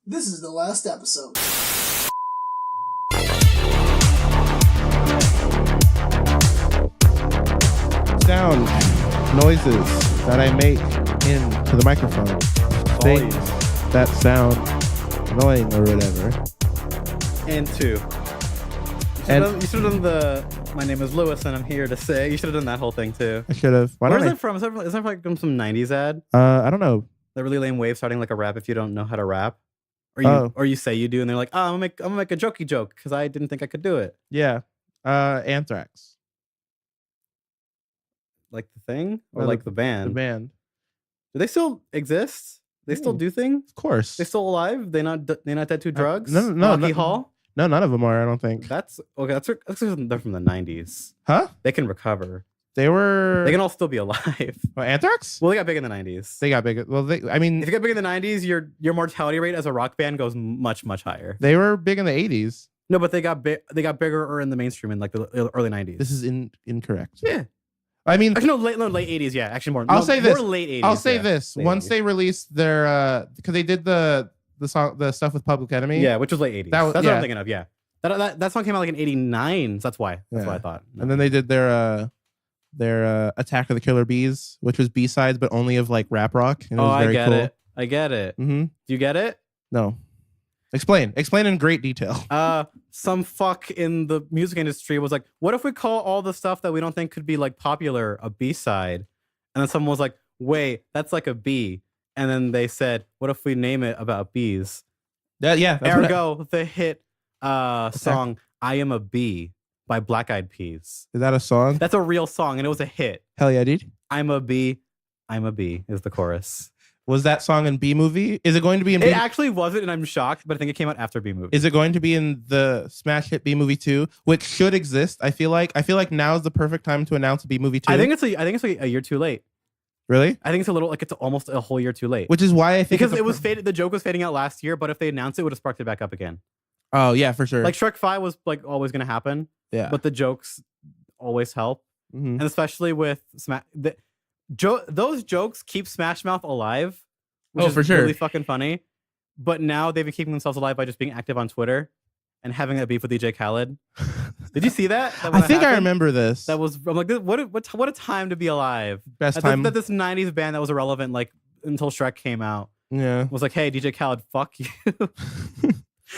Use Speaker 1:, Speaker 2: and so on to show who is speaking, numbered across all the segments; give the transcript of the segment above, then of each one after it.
Speaker 1: This is the last episode.
Speaker 2: Sound noises that I make into the microphone. Things that sound annoying or whatever.
Speaker 3: And two. You should have done the "My name is Lewis and I'm here to say." You should have done that whole thing too.
Speaker 2: I should have.
Speaker 3: Where's that from? Is that like from some '90s ad?
Speaker 2: I don't know.
Speaker 3: The really lame wave starting like a rap if you don't know how to rap, or you say you do, and they're like, "Oh, I'm gonna make a jokey joke because I didn't think I could do it."
Speaker 2: Yeah. Anthrax.
Speaker 3: Like the thing, or like the band?
Speaker 2: The band.
Speaker 3: Do they still exist? They still do things?
Speaker 2: Of course.
Speaker 3: They still alive? They not dead to drugs?
Speaker 2: No.
Speaker 3: Rocky Hall?
Speaker 2: No, none of them are. I don't think.
Speaker 3: That's okay. That's they're from the '90s.
Speaker 2: Huh?
Speaker 3: They can recover.
Speaker 2: They
Speaker 3: can all still be alive.
Speaker 2: Anthrax?
Speaker 3: Well, they got big in the '90s.
Speaker 2: They got big. Well, if
Speaker 3: you get big in the '90s, your mortality rate as a rock band goes much higher.
Speaker 2: They were big in the '80s.
Speaker 3: No, but they got bigger or in the mainstream in like the early '90s.
Speaker 2: This is incorrect.
Speaker 3: Yeah.
Speaker 2: I mean,
Speaker 3: actually, late '80s. Yeah, actually more.
Speaker 2: I'll say this.
Speaker 3: More late '80s.
Speaker 2: I'll say this. Once
Speaker 3: 80s.
Speaker 2: they released their, because they did the stuff with Public Enemy.
Speaker 3: Yeah, which was late '80s. That's what I'm thinking of. Yeah. That song came out like in '89. So that's why. That's what I thought. No.
Speaker 2: And then they did their Attack of the Killer Bees, which was B-sides, but only of like rap rock. And it was very cool.
Speaker 3: It. I get it.
Speaker 2: Mm-hmm.
Speaker 3: Do you get it?
Speaker 2: No. Explain in great detail.
Speaker 3: Some fuck in the music industry was like, what if we call all the stuff that we don't think could be like popular a B-side? And then someone was like, wait, that's like a bee. And then they said, what if we name it about bees?
Speaker 2: Yeah.
Speaker 3: Ergo, the hit song "I Am a Bee" by Black Eyed Peas.
Speaker 2: Is that a song?
Speaker 3: That's a real song, and it was a hit.
Speaker 2: Hell yeah, dude.
Speaker 3: I'm a bee is the chorus.
Speaker 2: Was that song in B movie? Is it going to be in B?
Speaker 3: It actually wasn't, and I'm shocked, but I think it came out after B movie.
Speaker 2: Is it going to be in the smash hit B movie 2, which should exist? I feel like now is the perfect time to announce a B movie 2.
Speaker 3: I think it's a year too late.
Speaker 2: Really?
Speaker 3: I think it's a little like it's almost a whole year too late.
Speaker 2: Which is why I think
Speaker 3: because it was faded. The joke was fading out last year, but if they announced it, would have sparked it back up again.
Speaker 2: Oh yeah, for sure.
Speaker 3: Like Shrek 5 was like always going to happen.
Speaker 2: Yeah.
Speaker 3: But the jokes always help,
Speaker 2: and
Speaker 3: especially with those jokes keep Smash Mouth alive. Which is
Speaker 2: for sure.
Speaker 3: Really fucking funny. But now they've been keeping themselves alive by just being active on Twitter and having that beef with DJ Khaled. Did you see that?
Speaker 2: I think I remember this.
Speaker 3: I'm like, what a time to be alive.
Speaker 2: Best time.
Speaker 3: That this 90s band that was irrelevant like until Shrek came out.
Speaker 2: Yeah.
Speaker 3: Was like, hey, DJ Khaled, fuck you.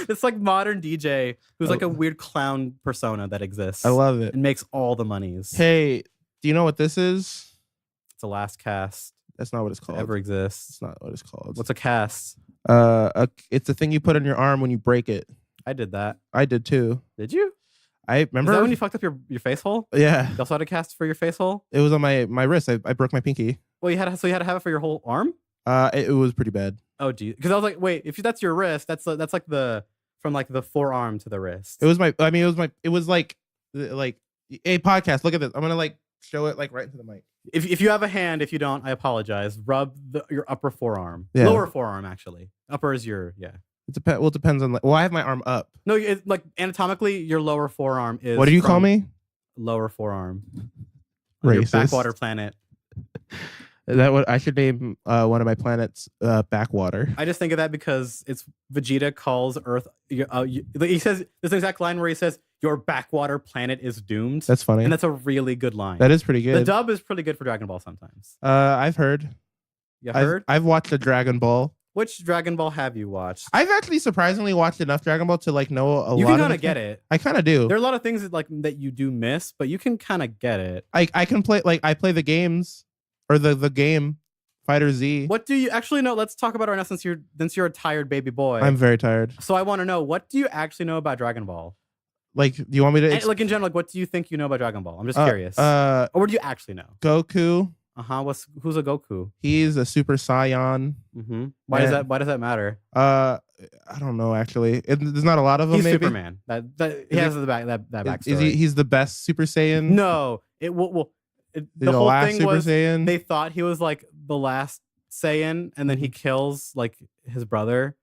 Speaker 3: It's like modern DJ who's like a weird clown persona that exists.
Speaker 2: I love it.
Speaker 3: And makes all the monies.
Speaker 2: Hey, do you know what this is?
Speaker 3: It's a last cast.
Speaker 2: That's not what it's called.
Speaker 3: Ever exists.
Speaker 2: It's not what it's called.
Speaker 3: What's a cast?
Speaker 2: It's a thing you put on your arm when you break it.
Speaker 3: I did that.
Speaker 2: I did too.
Speaker 3: Did you?
Speaker 2: I remember.
Speaker 3: Is that when you fucked up your face hole?
Speaker 2: Yeah.
Speaker 3: You also had a cast for your face hole?
Speaker 2: It was on my wrist. I broke my pinky.
Speaker 3: Well, you had to have it for your whole arm?
Speaker 2: It was pretty bad.
Speaker 3: Oh, geez. Because I was like, wait, if that's your wrist, that's like from like the forearm to the wrist.
Speaker 2: It was like a podcast. Look at this. I'm gonna like show it like right into the mic.
Speaker 3: If you have a hand, if you don't, I apologize. Rub your upper forearm, lower forearm actually. Upper is your It
Speaker 2: depends on I have my arm up.
Speaker 3: No, like anatomically, your lower forearm is.
Speaker 2: What do you call me?
Speaker 3: Lower forearm.
Speaker 2: Racist.
Speaker 3: Your backwater planet.
Speaker 2: Is that what I should name one of my planets? Backwater.
Speaker 3: I just think of that because it's Vegeta calls Earth. He says this exact line where he says, "Your backwater planet is doomed."
Speaker 2: That's funny,
Speaker 3: and that's a really good line.
Speaker 2: That is pretty good.
Speaker 3: The dub is pretty good for Dragon Ball sometimes.
Speaker 2: I've heard.
Speaker 3: You heard?
Speaker 2: I've watched a Dragon Ball.
Speaker 3: Which Dragon Ball have you watched?
Speaker 2: I've actually surprisingly watched enough Dragon Ball to like know a lot.
Speaker 3: You can kind of get it.
Speaker 2: I kind of do.
Speaker 3: There are a lot of things that you do miss, but you can kind of get it.
Speaker 2: I can play I play the games. Or the game, Fighter Z.
Speaker 3: What do you actually know? Let's talk about it right now since you're a tired baby boy.
Speaker 2: I'm very tired.
Speaker 3: So I want to know, what do you actually know about Dragon Ball?
Speaker 2: Like, do you want me to...
Speaker 3: like in general, like, what do you think you know about Dragon Ball? I'm just curious.
Speaker 2: Or
Speaker 3: what do you actually know?
Speaker 2: Goku.
Speaker 3: Who's a Goku?
Speaker 2: He's a Super Saiyan.
Speaker 3: Mm-hmm. Why does that matter?
Speaker 2: I don't know actually. There's not a lot of them.
Speaker 3: He's
Speaker 2: maybe?
Speaker 3: Superman. He has that backstory.
Speaker 2: Is he's the best Super Saiyan?
Speaker 3: No. The whole
Speaker 2: last
Speaker 3: thing
Speaker 2: Super
Speaker 3: was
Speaker 2: Saiyan?
Speaker 3: They thought he was like the last Saiyan, and then he kills like his brother,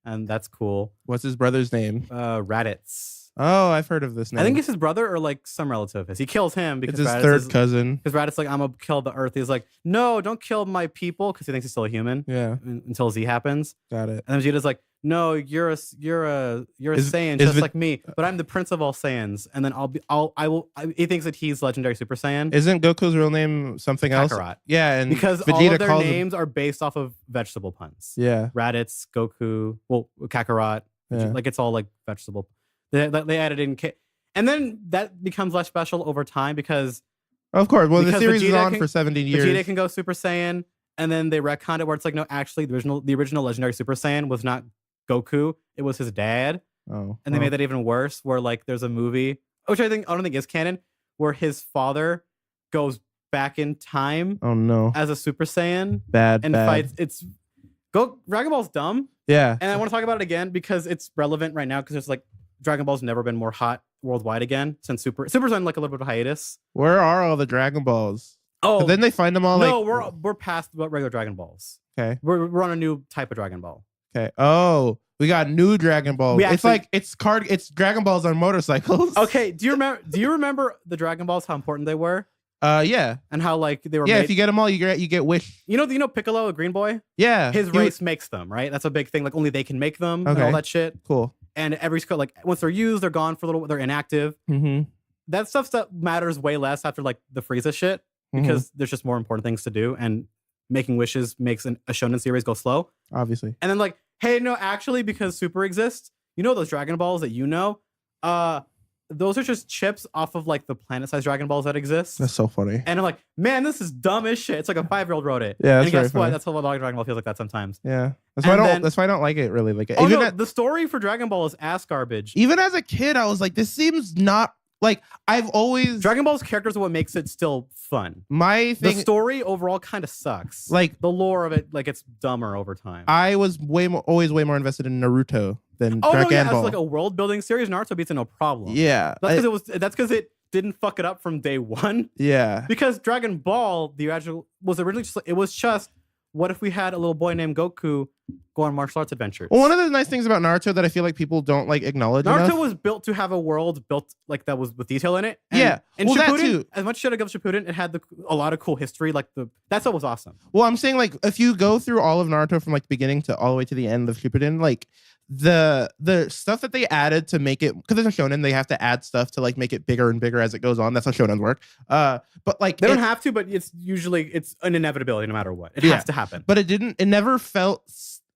Speaker 3: and that's cool.
Speaker 2: What's his brother's name?
Speaker 3: Raditz.
Speaker 2: Oh, I've heard of this name.
Speaker 3: I think it's his brother or like some relative of his. He kills him because
Speaker 2: it's his
Speaker 3: Raditz
Speaker 2: third cousin.
Speaker 3: Because Raditz like, I'm gonna kill the Earth. He's like, no, don't kill my people, because he thinks he's still a human.
Speaker 2: Yeah.
Speaker 3: Until Z happens.
Speaker 2: Got it.
Speaker 3: And then Vegeta's like, no, you're a Saiyan just like me, but I'm the prince of all Saiyans, and then he thinks that he's legendary Super Saiyan.
Speaker 2: Isn't Goku's real name something else?
Speaker 3: Kakarot.
Speaker 2: Yeah, and
Speaker 3: because
Speaker 2: Vegeta
Speaker 3: all of their
Speaker 2: calls
Speaker 3: names are based off of vegetable puns.
Speaker 2: Yeah,
Speaker 3: Raditz, Goku, well, Kakarot.
Speaker 2: Yeah.
Speaker 3: Like it's all like vegetable. They added in, and then that becomes less special over time because.
Speaker 2: Of course. Well, the series
Speaker 3: Vegeta
Speaker 2: is on for 17 years.
Speaker 3: Vegeta can go Super Saiyan, and then they retconned it where it's like, no, actually, the original legendary Super Saiyan was not Goku, it was his dad.
Speaker 2: Oh,
Speaker 3: and they made that even worse, where like there's a movie, which I don't think is canon, where his father goes back in time.
Speaker 2: Oh no!
Speaker 3: As a Super Saiyan,
Speaker 2: bad
Speaker 3: fights. Dragon Ball's dumb.
Speaker 2: Yeah,
Speaker 3: and I want to talk about it again because it's relevant right now because it's like Dragon Ball's never been more hot worldwide again since Super's on like a little bit of hiatus.
Speaker 2: Where are all the Dragon Balls?
Speaker 3: Oh,
Speaker 2: but then they find them all.
Speaker 3: No,
Speaker 2: like...
Speaker 3: we're past regular Dragon Balls.
Speaker 2: Okay,
Speaker 3: we're on a new type of Dragon Ball.
Speaker 2: Okay. Oh, we got new Dragon Balls. It's Dragon Balls on motorcycles.
Speaker 3: Okay. Do you remember the Dragon Balls? How important they were?
Speaker 2: Yeah.
Speaker 3: And how like they were.
Speaker 2: Yeah. If you get them all, you get Wish.
Speaker 3: You know Piccolo, a green boy.
Speaker 2: Yeah.
Speaker 3: His race makes them, right? That's a big thing. Like only they can make them.
Speaker 2: Okay.
Speaker 3: And all that shit.
Speaker 2: Cool.
Speaker 3: And every skill, like once they're used, they're gone for a little. They're inactive.
Speaker 2: Mm-hmm.
Speaker 3: That stuff matters way less after like the Frieza shit because there's just more important things to do, and making wishes makes a shonen series go slow.
Speaker 2: Obviously.
Speaker 3: And then like, hey, no, actually, because Super exists, you know those Dragon Balls that you know, those are just chips off of like the planet-sized Dragon Balls that exist.
Speaker 2: That's so funny.
Speaker 3: And I'm like, man, this is dumb as shit. It's like a 5-year-old wrote it.
Speaker 2: Yeah,
Speaker 3: and guess what? That's how a lot of Dragon Ball feels like that sometimes.
Speaker 2: Yeah, that's why I don't like it really. Like,
Speaker 3: the story for Dragon Ball is ass garbage.
Speaker 2: Even as a kid, I was like, this seems not. Like I've always
Speaker 3: Dragon Ball's characters are what makes it still fun.
Speaker 2: The
Speaker 3: story overall kind of sucks. Like the lore of it, like it's dumber over time.
Speaker 2: I was always way more invested in Naruto than Dragon Ball.
Speaker 3: It's like a world building series. Naruto beats it no problem.
Speaker 2: Yeah,
Speaker 3: that's because it didn't fuck it up from day one.
Speaker 2: Yeah,
Speaker 3: because Dragon Ball was originally just what if we had a little boy named Goku go on martial arts adventures?
Speaker 2: Well, one of the nice things about Naruto that I feel like people don't like acknowledge
Speaker 3: Naruto
Speaker 2: enough.
Speaker 3: was built to have a world built like that was with detail in it. And
Speaker 2: and
Speaker 3: Shippuden,
Speaker 2: that too.
Speaker 3: As much shit I give Shippuden, it had a lot of cool history. That's what was awesome.
Speaker 2: Well, I'm saying like if you go through all of Naruto from like beginning to all the way to the end of Shippuden, like the stuff that they added to make it, because it's a shonen, they have to add stuff to like make it bigger and bigger as it goes on. That's how shonens work. But like
Speaker 3: they don't have to, but it's an inevitability no matter what. It has to happen.
Speaker 2: But it never felt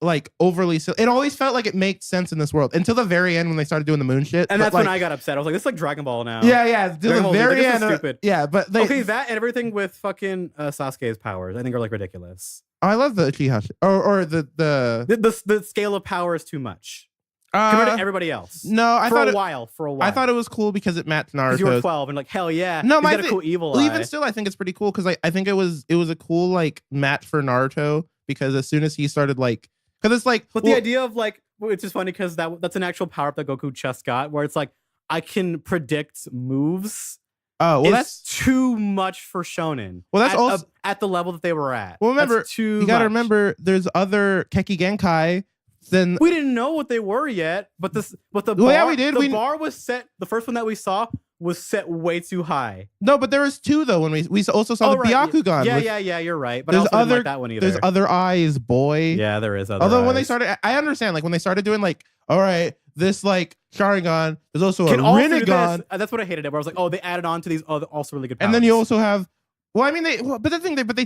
Speaker 2: like overly it always felt like it made sense in this world until the very end when they started doing the moon shit.
Speaker 3: And that's when I got upset. I was like, this is like Dragon Ball now.
Speaker 2: Yeah, till the very end.
Speaker 3: Stupid.
Speaker 2: Yeah, but
Speaker 3: that and everything with fucking Sasuke's powers, I think are like ridiculous.
Speaker 2: I love the Uchiha shit. Or
Speaker 3: the scale of power is too much. Compared to everybody else.
Speaker 2: No,
Speaker 3: for a while.
Speaker 2: I thought it was cool because it matched Naruto.
Speaker 3: You were 12 and like, hell yeah.
Speaker 2: No,
Speaker 3: got a cool evil eye.
Speaker 2: Even still, I think it's pretty cool because I think it was a cool like match for Naruto because as soon as he started like, because it's like,
Speaker 3: but the idea of like, it's just funny because that's an actual power up that Goku just got, where it's like I can predict moves.
Speaker 2: Oh, well, that's
Speaker 3: too much for shonen.
Speaker 2: Well, that's also
Speaker 3: at the level that they were at.
Speaker 2: Well, remember, you got to remember, there's other Keki Genkai. Then
Speaker 3: we didn't know what they were yet, but the bar,
Speaker 2: we did.
Speaker 3: The bar was set. The first one that we saw was set way too high.
Speaker 2: No, but there was two though. When we also saw the Byakugan.
Speaker 3: Yeah, you're right. But I also didn't like that one either.
Speaker 2: There's other eyes, boy.
Speaker 3: Yeah, there is other.
Speaker 2: Although
Speaker 3: eyes.
Speaker 2: When they started, I understand. Like when they started doing like, all right, this like Sharingan. There's also a Rinnegan.
Speaker 3: That's what I hated it. Where I was like, oh, they added on to these other also really good powers.
Speaker 2: And then you also have. Well, I mean, they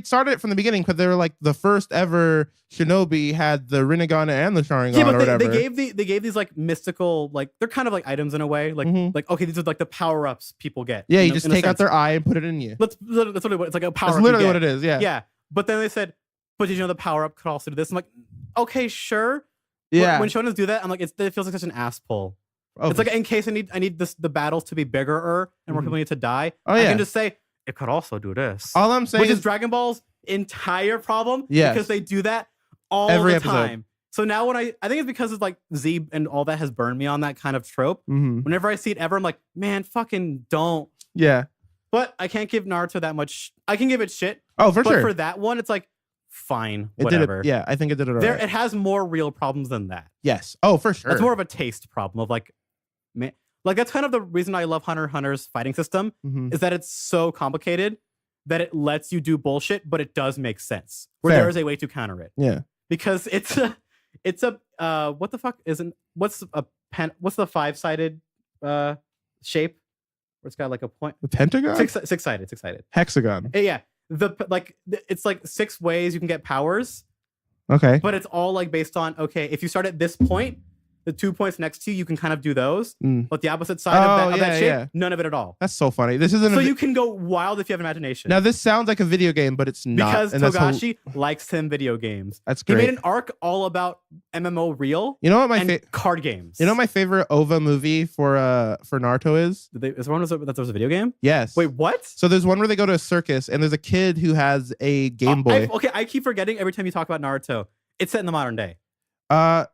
Speaker 2: started it from the beginning because they were like the first ever Shinobi had the Rinnegan and the Sharingan or whatever.
Speaker 3: They gave these like mystical, like they're kind of like items in a way, like like okay, these are like the power ups people get.
Speaker 2: Yeah, you just take out their eye and put it in you.
Speaker 3: That's literally what it's like a power.
Speaker 2: That's literally what it is. Yeah.
Speaker 3: Yeah, but then they said, but did you know the power up could also do this? I'm like, okay, sure.
Speaker 2: Yeah.
Speaker 3: When shonens do that, I'm like, it feels like such an ass pull.
Speaker 2: Oh,
Speaker 3: it's like in case I need the battles to be bigger and more people need to die.
Speaker 2: Oh,
Speaker 3: I can just say. It could also do this.
Speaker 2: All I'm saying
Speaker 3: which is Dragon Ball's entire problem.
Speaker 2: Yes.
Speaker 3: Because they do that every the time. So now when I think it's because it's like Z and all that has burned me on that kind of trope. Whenever I see it ever, I'm like, man, fucking don't.
Speaker 2: Yeah.
Speaker 3: But I can't give Naruto that much. I can give it shit.
Speaker 2: Oh, for sure.
Speaker 3: But for that one, it's like, fine, whatever.
Speaker 2: Yeah, I think it did it all right.
Speaker 3: It has more real problems than that.
Speaker 2: Yes. Oh, for sure.
Speaker 3: That's more of a taste problem of like, man. Like, that's kind of the reason I love Hunter x Hunter's fighting system is that it's so complicated that it lets you do bullshit, but it does make sense. Where there is a way to counter it.
Speaker 2: Yeah.
Speaker 3: Because it's what the fuck isn't what's a pen? What's the 5-sided shape where it's got like a point?
Speaker 2: The pentagon?
Speaker 3: Six-sided.
Speaker 2: Hexagon.
Speaker 3: Yeah. It's like 6 ways you can get powers,
Speaker 2: Okay.
Speaker 3: but it's all like based on, okay, if you start at this point, the 2 points next to you can kind of do those, but the opposite side of that shape, none of it at all.
Speaker 2: That's so funny. This isn't
Speaker 3: so you can go wild if you have imagination.
Speaker 2: Now this sounds like a video game, but it's not.
Speaker 3: Because Togashi likes him video games.
Speaker 2: That's great.
Speaker 3: He made an arc all about MMO real.
Speaker 2: You know what
Speaker 3: card games.
Speaker 2: You know what my favorite OVA movie for Naruto is?
Speaker 3: Is there one that there was a video game?
Speaker 2: Yes.
Speaker 3: Wait, what?
Speaker 2: So there's one where they go to a circus and there's a kid who has a Game Boy.
Speaker 3: I keep forgetting every time you talk about Naruto. It's set in the modern day.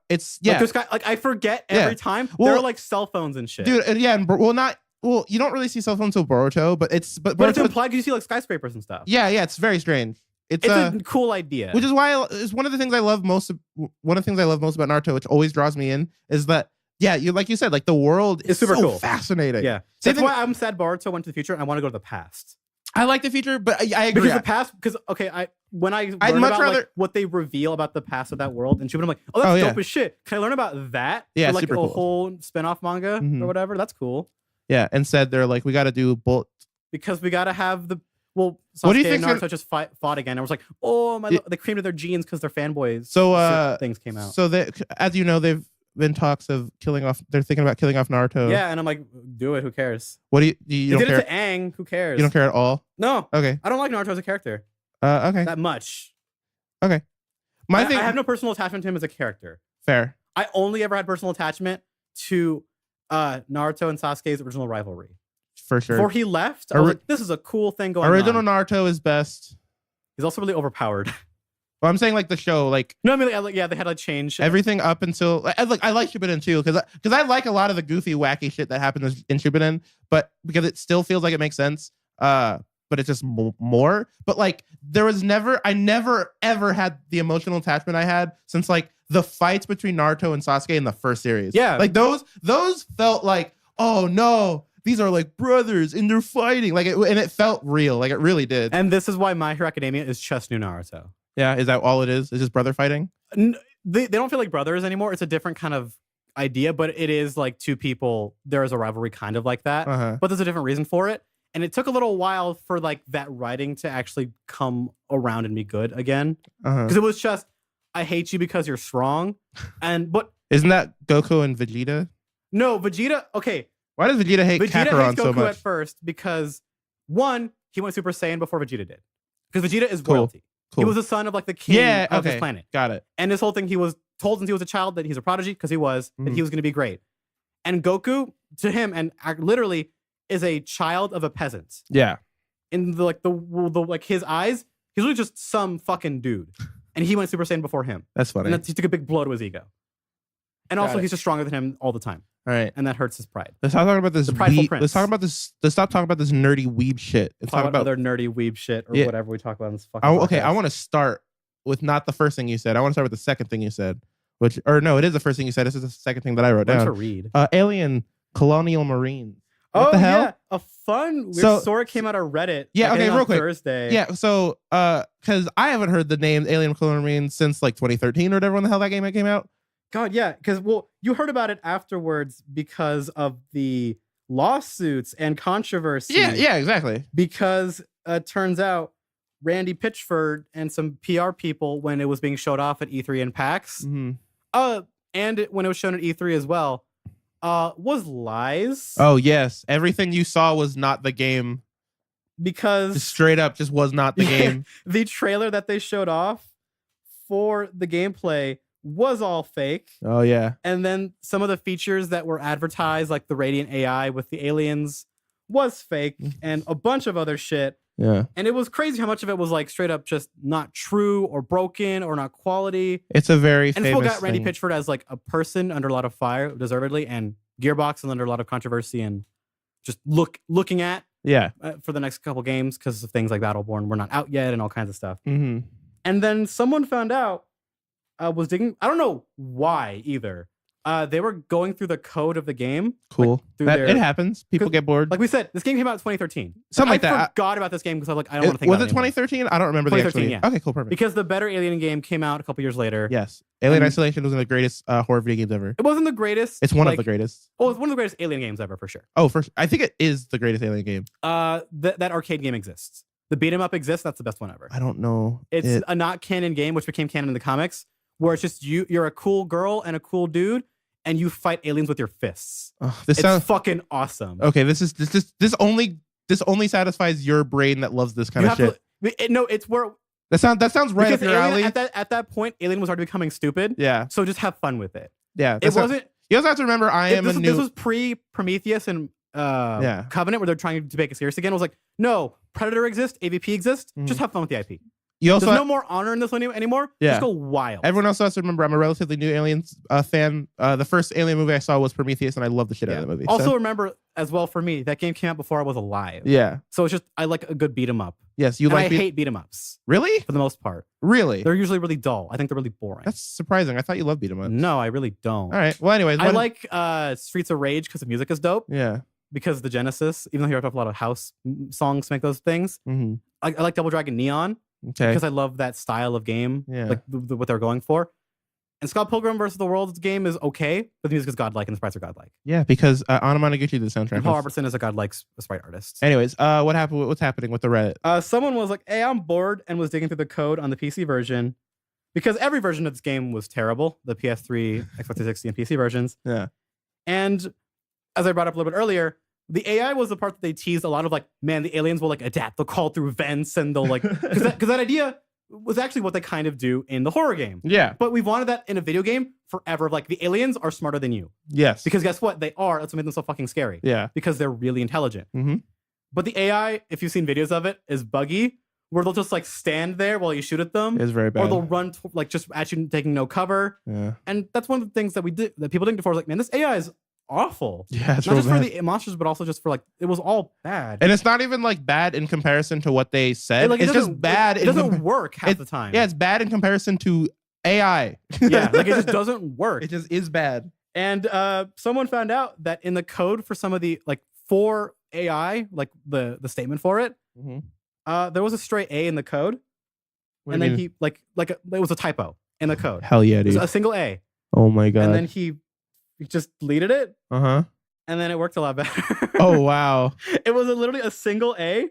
Speaker 2: It's yeah.
Speaker 3: I forget every time. Well, there are like cell phones and shit,
Speaker 2: dude. You don't really see cell phones till Boruto, but it's
Speaker 3: implied because you see like skyscrapers and stuff.
Speaker 2: Yeah, it's very strange. It's
Speaker 3: a cool idea,
Speaker 2: which is why it's one of the things I love most. One of the things I love most about Naruto, which always draws me in, is that like you said, like the world is super cool, fascinating.
Speaker 3: Yeah, that's why I'm sad Boruto went to the future and I want to go to the past.
Speaker 2: I like the future, but I agree.
Speaker 3: Because the past, I'd much rather what they reveal about the past of that world, and I'm like, oh, that's dope as shit. Can I learn about that?
Speaker 2: Yeah,
Speaker 3: for like
Speaker 2: super
Speaker 3: a
Speaker 2: cool.
Speaker 3: whole spinoff manga or whatever. That's cool.
Speaker 2: Yeah, instead they're like, we got to do both
Speaker 3: because we got to have the Sasuke
Speaker 2: what do you think?
Speaker 3: And Naruto just fought again. And was like, oh my, they creamed their genes because they're fanboys.
Speaker 2: So
Speaker 3: things came out.
Speaker 2: So as you know, they've been talks of killing off. They're thinking about killing off Naruto.
Speaker 3: Yeah, and I'm like, do it. Who cares?
Speaker 2: What do you don't
Speaker 3: did
Speaker 2: care?
Speaker 3: It to Aang. Who cares?
Speaker 2: You don't care at all?
Speaker 3: No.
Speaker 2: Okay.
Speaker 3: I don't like Naruto as a character.
Speaker 2: Okay.
Speaker 3: That much.
Speaker 2: Okay. I
Speaker 3: have no personal attachment to him as a character.
Speaker 2: Fair.
Speaker 3: I only ever had personal attachment to Naruto and Sasuke's original rivalry.
Speaker 2: For sure.
Speaker 3: Before he left, I was like, this is a cool thing going on.
Speaker 2: Original Naruto is best.
Speaker 3: He's also really overpowered.
Speaker 2: Well, I'm saying like the show, like
Speaker 3: no, I mean they had to change
Speaker 2: everything up until I like Shippuden too because I like a lot of the goofy wacky shit that happens in Shippuden, but because it still feels like it makes sense. But it's just more. But like I never ever had the emotional attachment I had since like the fights between Naruto and Sasuke in the first series.
Speaker 3: Yeah,
Speaker 2: like those felt like, oh no, these are like brothers and they're fighting and it felt real, like it really did.
Speaker 3: And this is why My Hero Academia is just new Naruto.
Speaker 2: Yeah, is that all it is? It's just brother fighting?
Speaker 3: They don't feel like brothers anymore. It's a different kind of idea, but it is like two people. There is a rivalry kind of like that, but there's a different reason for it. And it took a little while for like that writing to actually come around and be good again. Because it was just, I hate you because you're strong. But
Speaker 2: isn't that Goku and Vegeta?
Speaker 3: No, Vegeta. Okay.
Speaker 2: Why does Vegeta hate Kakarot so much?
Speaker 3: At first because one, he went Super Saiyan before Vegeta did. Because Vegeta is royalty. Cool. He was the son of like the king of his planet.
Speaker 2: Got it.
Speaker 3: And this whole thing, he was told since he was a child that he's a prodigy because he was, and he was going to be great. And Goku, to him, and literally is a child of a peasant.
Speaker 2: Yeah.
Speaker 3: In the his eyes, he's really just some fucking dude. And he went Super Saiyan before him.
Speaker 2: That's funny.
Speaker 3: And he took a big blow to his ego. And also, he's just stronger than him all the time.
Speaker 2: All right.
Speaker 3: And that hurts his pride.
Speaker 2: Let's talk about this. Let's talk about this. Let's stop talking about this nerdy weeb shit. Let's
Speaker 3: talk about other nerdy weeb shit or whatever we talk about in this fucking
Speaker 2: podcast. I want to start with not the first thing you said. I want to start with the second thing you said. It is the first thing you said. This is the second thing that I wrote down.
Speaker 3: To read.
Speaker 2: Alien Colonial Marines. What the hell?
Speaker 3: Yeah. A fun weird story came out of Reddit.
Speaker 2: Yeah, okay, real quick.
Speaker 3: Thursday.
Speaker 2: Yeah, so because I haven't heard the name Alien Colonial Marines since like 2013 or whatever when the hell that game came out.
Speaker 3: God, yeah, because you heard about it afterwards because of the lawsuits and controversy.
Speaker 2: Yeah, exactly.
Speaker 3: Because it turns out Randy Pitchford and some PR people, when it was being showed off at E3 and PAX, and when it was shown at E3 as well, was lies.
Speaker 2: Oh yes, everything you saw was not the game.
Speaker 3: Because
Speaker 2: just straight up, just was not the game.
Speaker 3: The trailer that they showed off for the gameplay was all fake.
Speaker 2: Oh yeah.
Speaker 3: And then some of the features that were advertised, like the Radiant AI with the aliens, was fake, and a bunch of other shit.
Speaker 2: Yeah.
Speaker 3: And it was crazy how much of it was like straight up just not true or broken or not quality.
Speaker 2: It's a very
Speaker 3: and
Speaker 2: famous
Speaker 3: people got Randy
Speaker 2: thing.
Speaker 3: Pitchford as like a person under a lot of fire, deservedly, and Gearbox is under a lot of controversy and just looking at for the next couple games because of things like Battleborn were not out yet and all kinds of stuff.
Speaker 2: And
Speaker 3: then someone found out, was digging. I don't know why either, They were going through the code of the game.
Speaker 2: Cool.
Speaker 3: Like,
Speaker 2: It happens. People get bored.
Speaker 3: Like we said, this game came out in 2013.
Speaker 2: Something like that.
Speaker 3: I forgot about this game because I'm like, I don't want to think
Speaker 2: was
Speaker 3: about
Speaker 2: it 2013? I don't remember the actual year.
Speaker 3: yeah.
Speaker 2: Okay, cool, perfect.
Speaker 3: Because the better Alien game came out a couple years later.
Speaker 2: Yes. Alien Isolation was one of the greatest horror video games ever.
Speaker 3: It wasn't the greatest.
Speaker 2: It's one of the greatest.
Speaker 3: Oh, it's one of the greatest Alien games ever for sure.
Speaker 2: Oh, I think it is the greatest Alien game.
Speaker 3: That arcade game exists. The beat 'em up exists. That's the best one ever.
Speaker 2: I don't know.
Speaker 3: It's a not canon game, which became canon in the comics, where it's just you're a cool girl and a cool dude, and you fight aliens with your fists. It's fucking awesome.
Speaker 2: Okay, this only satisfies your brain that loves this kind of shit.
Speaker 3: It's where
Speaker 2: that sounds right up your alley.
Speaker 3: At that point, Alien was already becoming stupid.
Speaker 2: Yeah.
Speaker 3: So just have fun with it.
Speaker 2: Yeah.
Speaker 3: It wasn't.
Speaker 2: You also have to remember, this was
Speaker 3: pre-Prometheus and Covenant, where they're trying to make it serious again. It was like, no, Predator exists, AVP exists. Just have fun with the IP. There's no more honor in this one anymore.
Speaker 2: Yeah.
Speaker 3: Just go wild.
Speaker 2: Everyone else has to remember, I'm a relatively new Aliens fan. The first Alien movie I saw was Prometheus, and I love the shit out of that movie.
Speaker 3: Also remember, as well for me, that game came out before I was alive.
Speaker 2: Yeah.
Speaker 3: So it's just, I like a good beat 'em up.
Speaker 2: Yes,
Speaker 3: I hate beat 'em ups.
Speaker 2: Really?
Speaker 3: For the most part.
Speaker 2: Really?
Speaker 3: They're usually really dull. I think they're really boring.
Speaker 2: That's surprising. I thought you loved beat 'em ups.
Speaker 3: No, I really don't.
Speaker 2: All right. Well, anyways.
Speaker 3: I like Streets of Rage because the music is dope.
Speaker 2: Yeah.
Speaker 3: Because the Genesis, even though he wrote up a lot of house songs to make those things.
Speaker 2: Mm-hmm.
Speaker 3: I like Double Dragon Neon.
Speaker 2: Okay.
Speaker 3: Because I love that style of game.
Speaker 2: Yeah.
Speaker 3: Like what they're going for. And Scott Pilgrim vs. the World's game is okay, but the music is godlike and the sprites are godlike.
Speaker 2: Yeah, because Anna Monoguchi did the soundtrack.
Speaker 3: And Paul Robertson is a godlike sprite artist.
Speaker 2: Anyways, what happened? What's happening with the Reddit?
Speaker 3: Someone was like, "Hey, I'm bored," and was digging through the code on the PC version because every version of this game was terrible. The PS3, Xbox 360, and PC versions.
Speaker 2: Yeah.
Speaker 3: And as I brought up a little bit earlier, the AI was the part that they teased a lot of, like, man, the aliens will like adapt. They'll crawl through vents and they'll like because that idea was actually what they kind of do in the horror game.
Speaker 2: Yeah.
Speaker 3: But we've wanted that in a video game forever. Like, the aliens are smarter than you.
Speaker 2: Yes.
Speaker 3: Because guess what? They are. That's what made them so fucking scary.
Speaker 2: Yeah.
Speaker 3: Because they're really intelligent.
Speaker 2: Mm-hmm.
Speaker 3: But the AI, if you've seen videos of it, is buggy, where they'll just like stand there while you shoot at them.
Speaker 2: It's very bad.
Speaker 3: Or they'll run like just at you taking no cover.
Speaker 2: Yeah.
Speaker 3: And that's one of the things that people didn't before. Was like, man, this AI is awful.
Speaker 2: Yeah, it's
Speaker 3: not just
Speaker 2: bad.
Speaker 3: for the monsters, but also just for like it was all bad.
Speaker 2: And it's not even like bad in comparison to what they said. It's just bad.
Speaker 3: It doesn't work half the time.
Speaker 2: Yeah, it's bad in comparison to AI.
Speaker 3: Yeah, like it just doesn't work.
Speaker 2: It just is bad.
Speaker 3: And someone found out that in the code for some of the like for AI, like the statement for it, there was a stray A in the code, and then he it was a typo in the code.
Speaker 2: Hell yeah, dude!
Speaker 3: It was a single A.
Speaker 2: Oh my god!
Speaker 3: And then he just deleted it.
Speaker 2: And
Speaker 3: then it worked a lot better.
Speaker 2: Oh wow!
Speaker 3: It was literally a single A,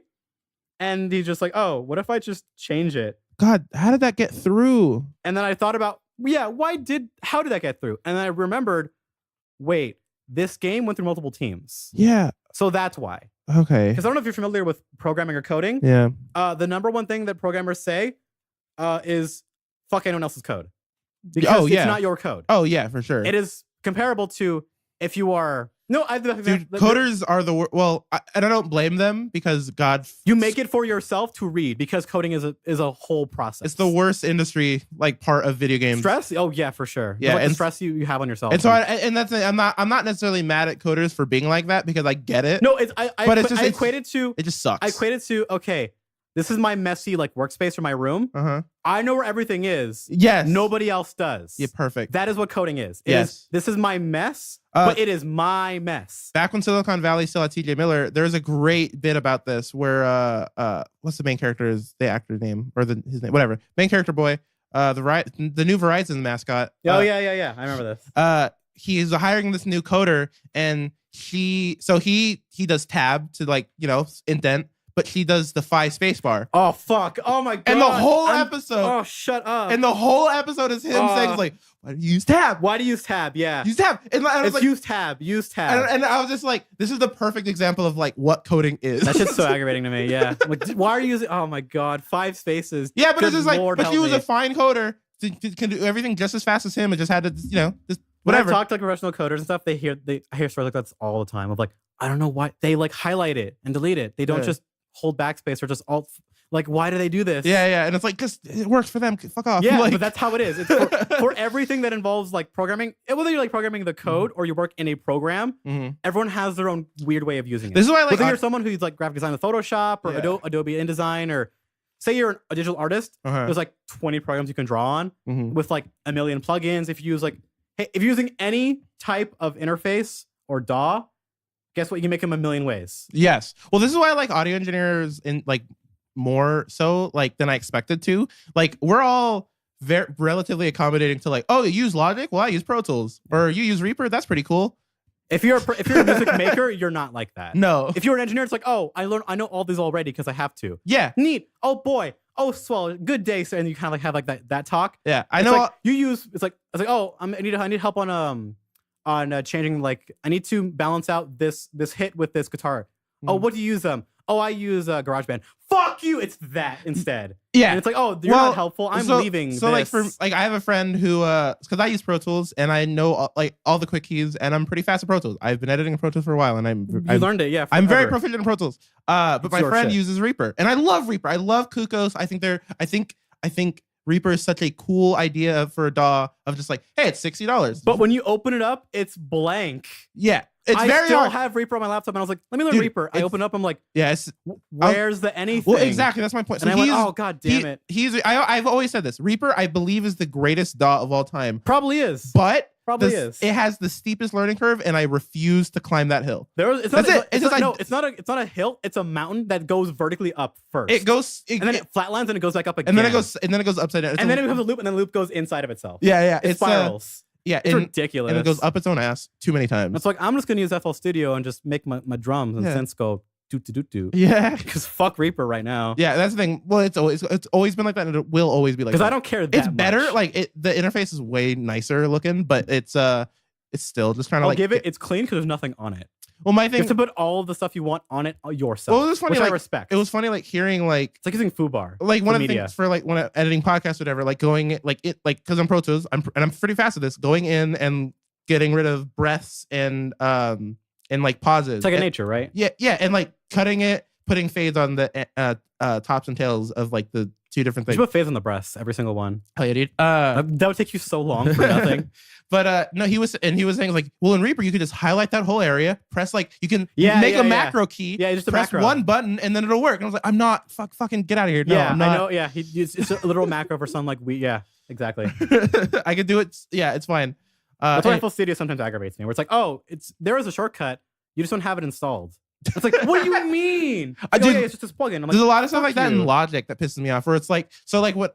Speaker 3: and he's just like, oh, what if I just change it?
Speaker 2: God, how did that get through?
Speaker 3: And then I thought about, how did that get through? And then I remembered, wait, this game went through multiple teams.
Speaker 2: Yeah.
Speaker 3: So that's why.
Speaker 2: Okay.
Speaker 3: Because I don't know if you're familiar with programming or coding.
Speaker 2: Yeah.
Speaker 3: The number one thing that programmers say is fuck anyone else's code. Because it's not your code.
Speaker 2: Oh, yeah, for sure.
Speaker 3: It is comparable to if you are... No,
Speaker 2: coders are the worst. Well, I don't blame them because
Speaker 3: you make it for yourself to read because coding is a whole process.
Speaker 2: It's the worst industry like part of video games.
Speaker 3: Stress? Oh yeah, for sure.
Speaker 2: Yeah,
Speaker 3: and the stress you have on yourself.
Speaker 2: And so I'm not necessarily mad at coders for being like that because I get it.
Speaker 3: No, I equated to
Speaker 2: it just sucks.
Speaker 3: I equated to okay. This is my messy like workspace for my room. I know where everything is.
Speaker 2: Yes.
Speaker 3: Nobody else does.
Speaker 2: Yeah, perfect.
Speaker 3: That is what coding is.
Speaker 2: Yes.
Speaker 3: This is my mess, but it is my mess.
Speaker 2: Back when Silicon Valley still had TJ Miller, there's a great bit about this where what's the main character's the actor's name or his name, whatever. Main character boy, the new Verizon mascot.
Speaker 3: Yeah. I remember this.
Speaker 2: He is hiring this new coder, and he does tab to like indent. But she does the 5 spacebar.
Speaker 3: Oh fuck! Oh my god!
Speaker 2: And the whole episode.
Speaker 3: Oh, shut up!
Speaker 2: And the whole episode is him saying like, "Why do you use tab?
Speaker 3: Why do you use tab? Yeah,
Speaker 2: use tab." And I was
Speaker 3: it's like, use tab. Use tab.
Speaker 2: And I was just like, "This is the perfect example of like what coding is."
Speaker 3: That shit's so aggravating to me. Yeah. Like, why are you using? Oh my god! 5 spaces.
Speaker 2: Yeah, but it's just like,
Speaker 3: Lord
Speaker 2: but he was a fine coder. Can do everything just as fast as him. It just had to, just whatever.
Speaker 3: When I talk to like professional coders and stuff, I hear stories like that's all the time of like, I don't know why they like highlight it and delete it. They don't just hold backspace or just alt. Like, why do they do this?
Speaker 2: Yeah. And it's like, because it works for them. Fuck off.
Speaker 3: Yeah,
Speaker 2: like,
Speaker 3: but that's how it is. It's for everything that involves like programming, whether you're like programming the code or you work in a program, everyone has their own weird way of using it.
Speaker 2: This is why
Speaker 3: whether you're someone who's like graphic design with Photoshop or Adobe InDesign, or say you're a digital artist, there's like 20 programs you can draw on with like a million plugins. If you use like hey, if you're using any type of interface or DAW, guess what? You can make them a million ways.
Speaker 2: Yes. Well, this is why I like audio engineers in like more so like than I expected to. Like we're all very relatively accommodating to like, oh, you use Logic? Well, I use Pro Tools. Or you use Reaper? That's pretty cool.
Speaker 3: If you're a music maker, you're not like that.
Speaker 2: No.
Speaker 3: If you're an engineer, it's like, oh, I know all these already because I have to.
Speaker 2: Yeah.
Speaker 3: Neat. Oh boy. Oh, swell. Good day, sir. And you kind of like have like that talk.
Speaker 2: Yeah. I
Speaker 3: It's
Speaker 2: know.
Speaker 3: like, you use. It's like oh, I need help on changing, like I need to balance out this hit with this guitar. Oh, what do you use Oh, I use GarageBand. Fuck you! It's that instead.
Speaker 2: Yeah,
Speaker 3: and it's like, oh, you're not helpful. I'm leaving.
Speaker 2: So
Speaker 3: this.
Speaker 2: like I have a friend who because I use Pro Tools and I know like all the quick keys and I'm pretty fast at Pro Tools. I've been editing in Pro Tools for a while and
Speaker 3: I've learned it. Yeah, forever.
Speaker 2: I'm very proficient in Pro Tools. But my friend uses Reaper and I love Reaper. I love Kukos. I think Reaper is such a cool idea for a DAW of just like, hey, it's $60.
Speaker 3: But when you open it up, it's blank.
Speaker 2: Yeah. It's
Speaker 3: I
Speaker 2: very
Speaker 3: still
Speaker 2: hard.
Speaker 3: have Reaper on my laptop, and I was like, "Let me learn Reaper." I open up, I'm like,
Speaker 2: "Yes,
Speaker 3: where's the anything?"
Speaker 2: Well, exactly. That's my point.
Speaker 3: And I went, "Oh god damn it!"
Speaker 2: I've always said this. Reaper, I believe, is the greatest DAW of all time.
Speaker 3: Probably is,
Speaker 2: but
Speaker 3: it
Speaker 2: has the steepest learning curve, and I refuse to climb that hill.
Speaker 3: It's not a hill. It's a mountain that goes vertically up first.
Speaker 2: It goes,
Speaker 3: and then it flatlines, and it goes back up again,
Speaker 2: and then it goes upside down,
Speaker 3: and then it becomes a loop, and then the loop goes inside of itself.
Speaker 2: Yeah,
Speaker 3: it spirals.
Speaker 2: Yeah,
Speaker 3: it's ridiculous.
Speaker 2: And it goes up its own ass too many times.
Speaker 3: It's like, I'm just going to use FL Studio and just make my drums and synths go do.
Speaker 2: Yeah.
Speaker 3: Because fuck Reaper right now.
Speaker 2: Yeah, that's the thing. Well, it's always been like that and it will always be like that.
Speaker 3: Because I don't care that
Speaker 2: It's
Speaker 3: much.
Speaker 2: better. Like the interface is way nicer looking, but it's still just kind of like...
Speaker 3: it's clean because there's nothing on it.
Speaker 2: Well, my thing...
Speaker 3: You have to put all of the stuff you want on it yourself.
Speaker 2: Well, it was funny,
Speaker 3: which
Speaker 2: like,
Speaker 3: I respect.
Speaker 2: It was funny, like, hearing, like...
Speaker 3: It's like using FooBar.
Speaker 2: Like, one of the things for, like, when I'm editing podcasts or whatever, like, going, like, because I'm Pro Tools, I'm pretty fast at this, going in and getting rid of breaths and like, pauses.
Speaker 3: It's like nature, right?
Speaker 2: Yeah, and, like, cutting it, putting fades on the tops and tails of, like, the two different things.
Speaker 3: You put fades on the breasts, every single one.
Speaker 2: Oh, yeah, dude.
Speaker 3: That would take you so long for nothing.
Speaker 2: But no, he was saying like, well, in Reaper you could just highlight that whole area, press like you can make a macro key,
Speaker 3: just
Speaker 2: press
Speaker 3: macro.
Speaker 2: one button and then it'll work. And I was like, I'm not fucking get out of here. No,
Speaker 3: yeah,
Speaker 2: I'm not.
Speaker 3: I know. Yeah, it's a literal macro for some like exactly.
Speaker 2: I could do it. Yeah, it's fine.
Speaker 3: That's why FL Studio sometimes aggravates me. Where it's like, oh, there is a shortcut, you just don't have it installed. It's like, what do you mean? Like, it's just this plugin. I'm like,
Speaker 2: there's a lot of stuff like that in Logic that pisses me off. Where it's like, so like what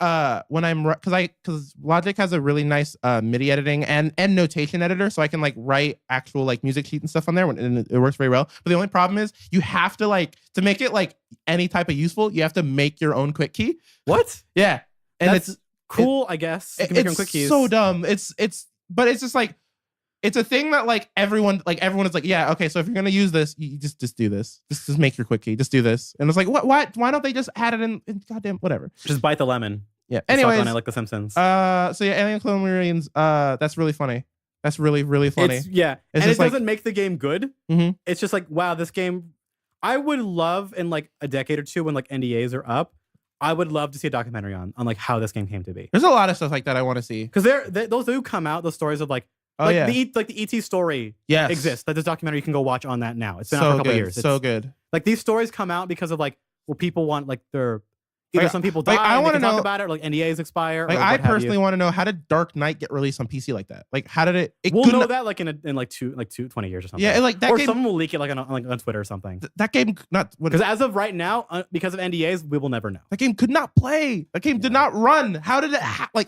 Speaker 2: when I'm because Logic has a really nice MIDI editing and notation editor, so I can like write actual like music sheet and stuff on there, and it works very well. But the only problem is you have to like to make it like any type of useful, you have to make your own quick key.
Speaker 3: What?
Speaker 2: Yeah, and
Speaker 3: it's cool, I guess. You can make your own quick keys.
Speaker 2: So dumb. But it's just like. It's a thing that like everyone is like, yeah, okay, so if you're gonna use this, you just do this. Just make your quick key. Just do this. And it's like, why don't they just add it in goddamn whatever?
Speaker 3: Just bite the lemon.
Speaker 2: Yeah. Anyways,
Speaker 3: I like The Simpsons.
Speaker 2: So yeah, Alien Clone Marines. That's really funny. That's really really funny.
Speaker 3: And it doesn't make the game good. Mm-hmm. It's just like, wow, this game. I would love in like a decade or two when like NDAs are up. I would love to see a documentary on like how this game came to be.
Speaker 2: There's a lot of stuff like that I want to see
Speaker 3: because those do come out. Those stories of like. The ET story exists. Like this documentary, you can go watch on that now. It's been out for a couple of years. It's
Speaker 2: so good.
Speaker 3: Like these stories come out because of like, well, people want like their either some people die. I want to talk about it, or like NDAs expire.
Speaker 2: Like I personally want to know, how did Dark Knight get released on PC like that? Like how did it?
Speaker 3: We'll know that like in 20 years or something.
Speaker 2: Yeah, like that.
Speaker 3: Or someone will leak it like on Twitter or something.
Speaker 2: That game
Speaker 3: because as of right now, because of NDAs, we will never know.
Speaker 2: That game could not play. That game did not run. How did it?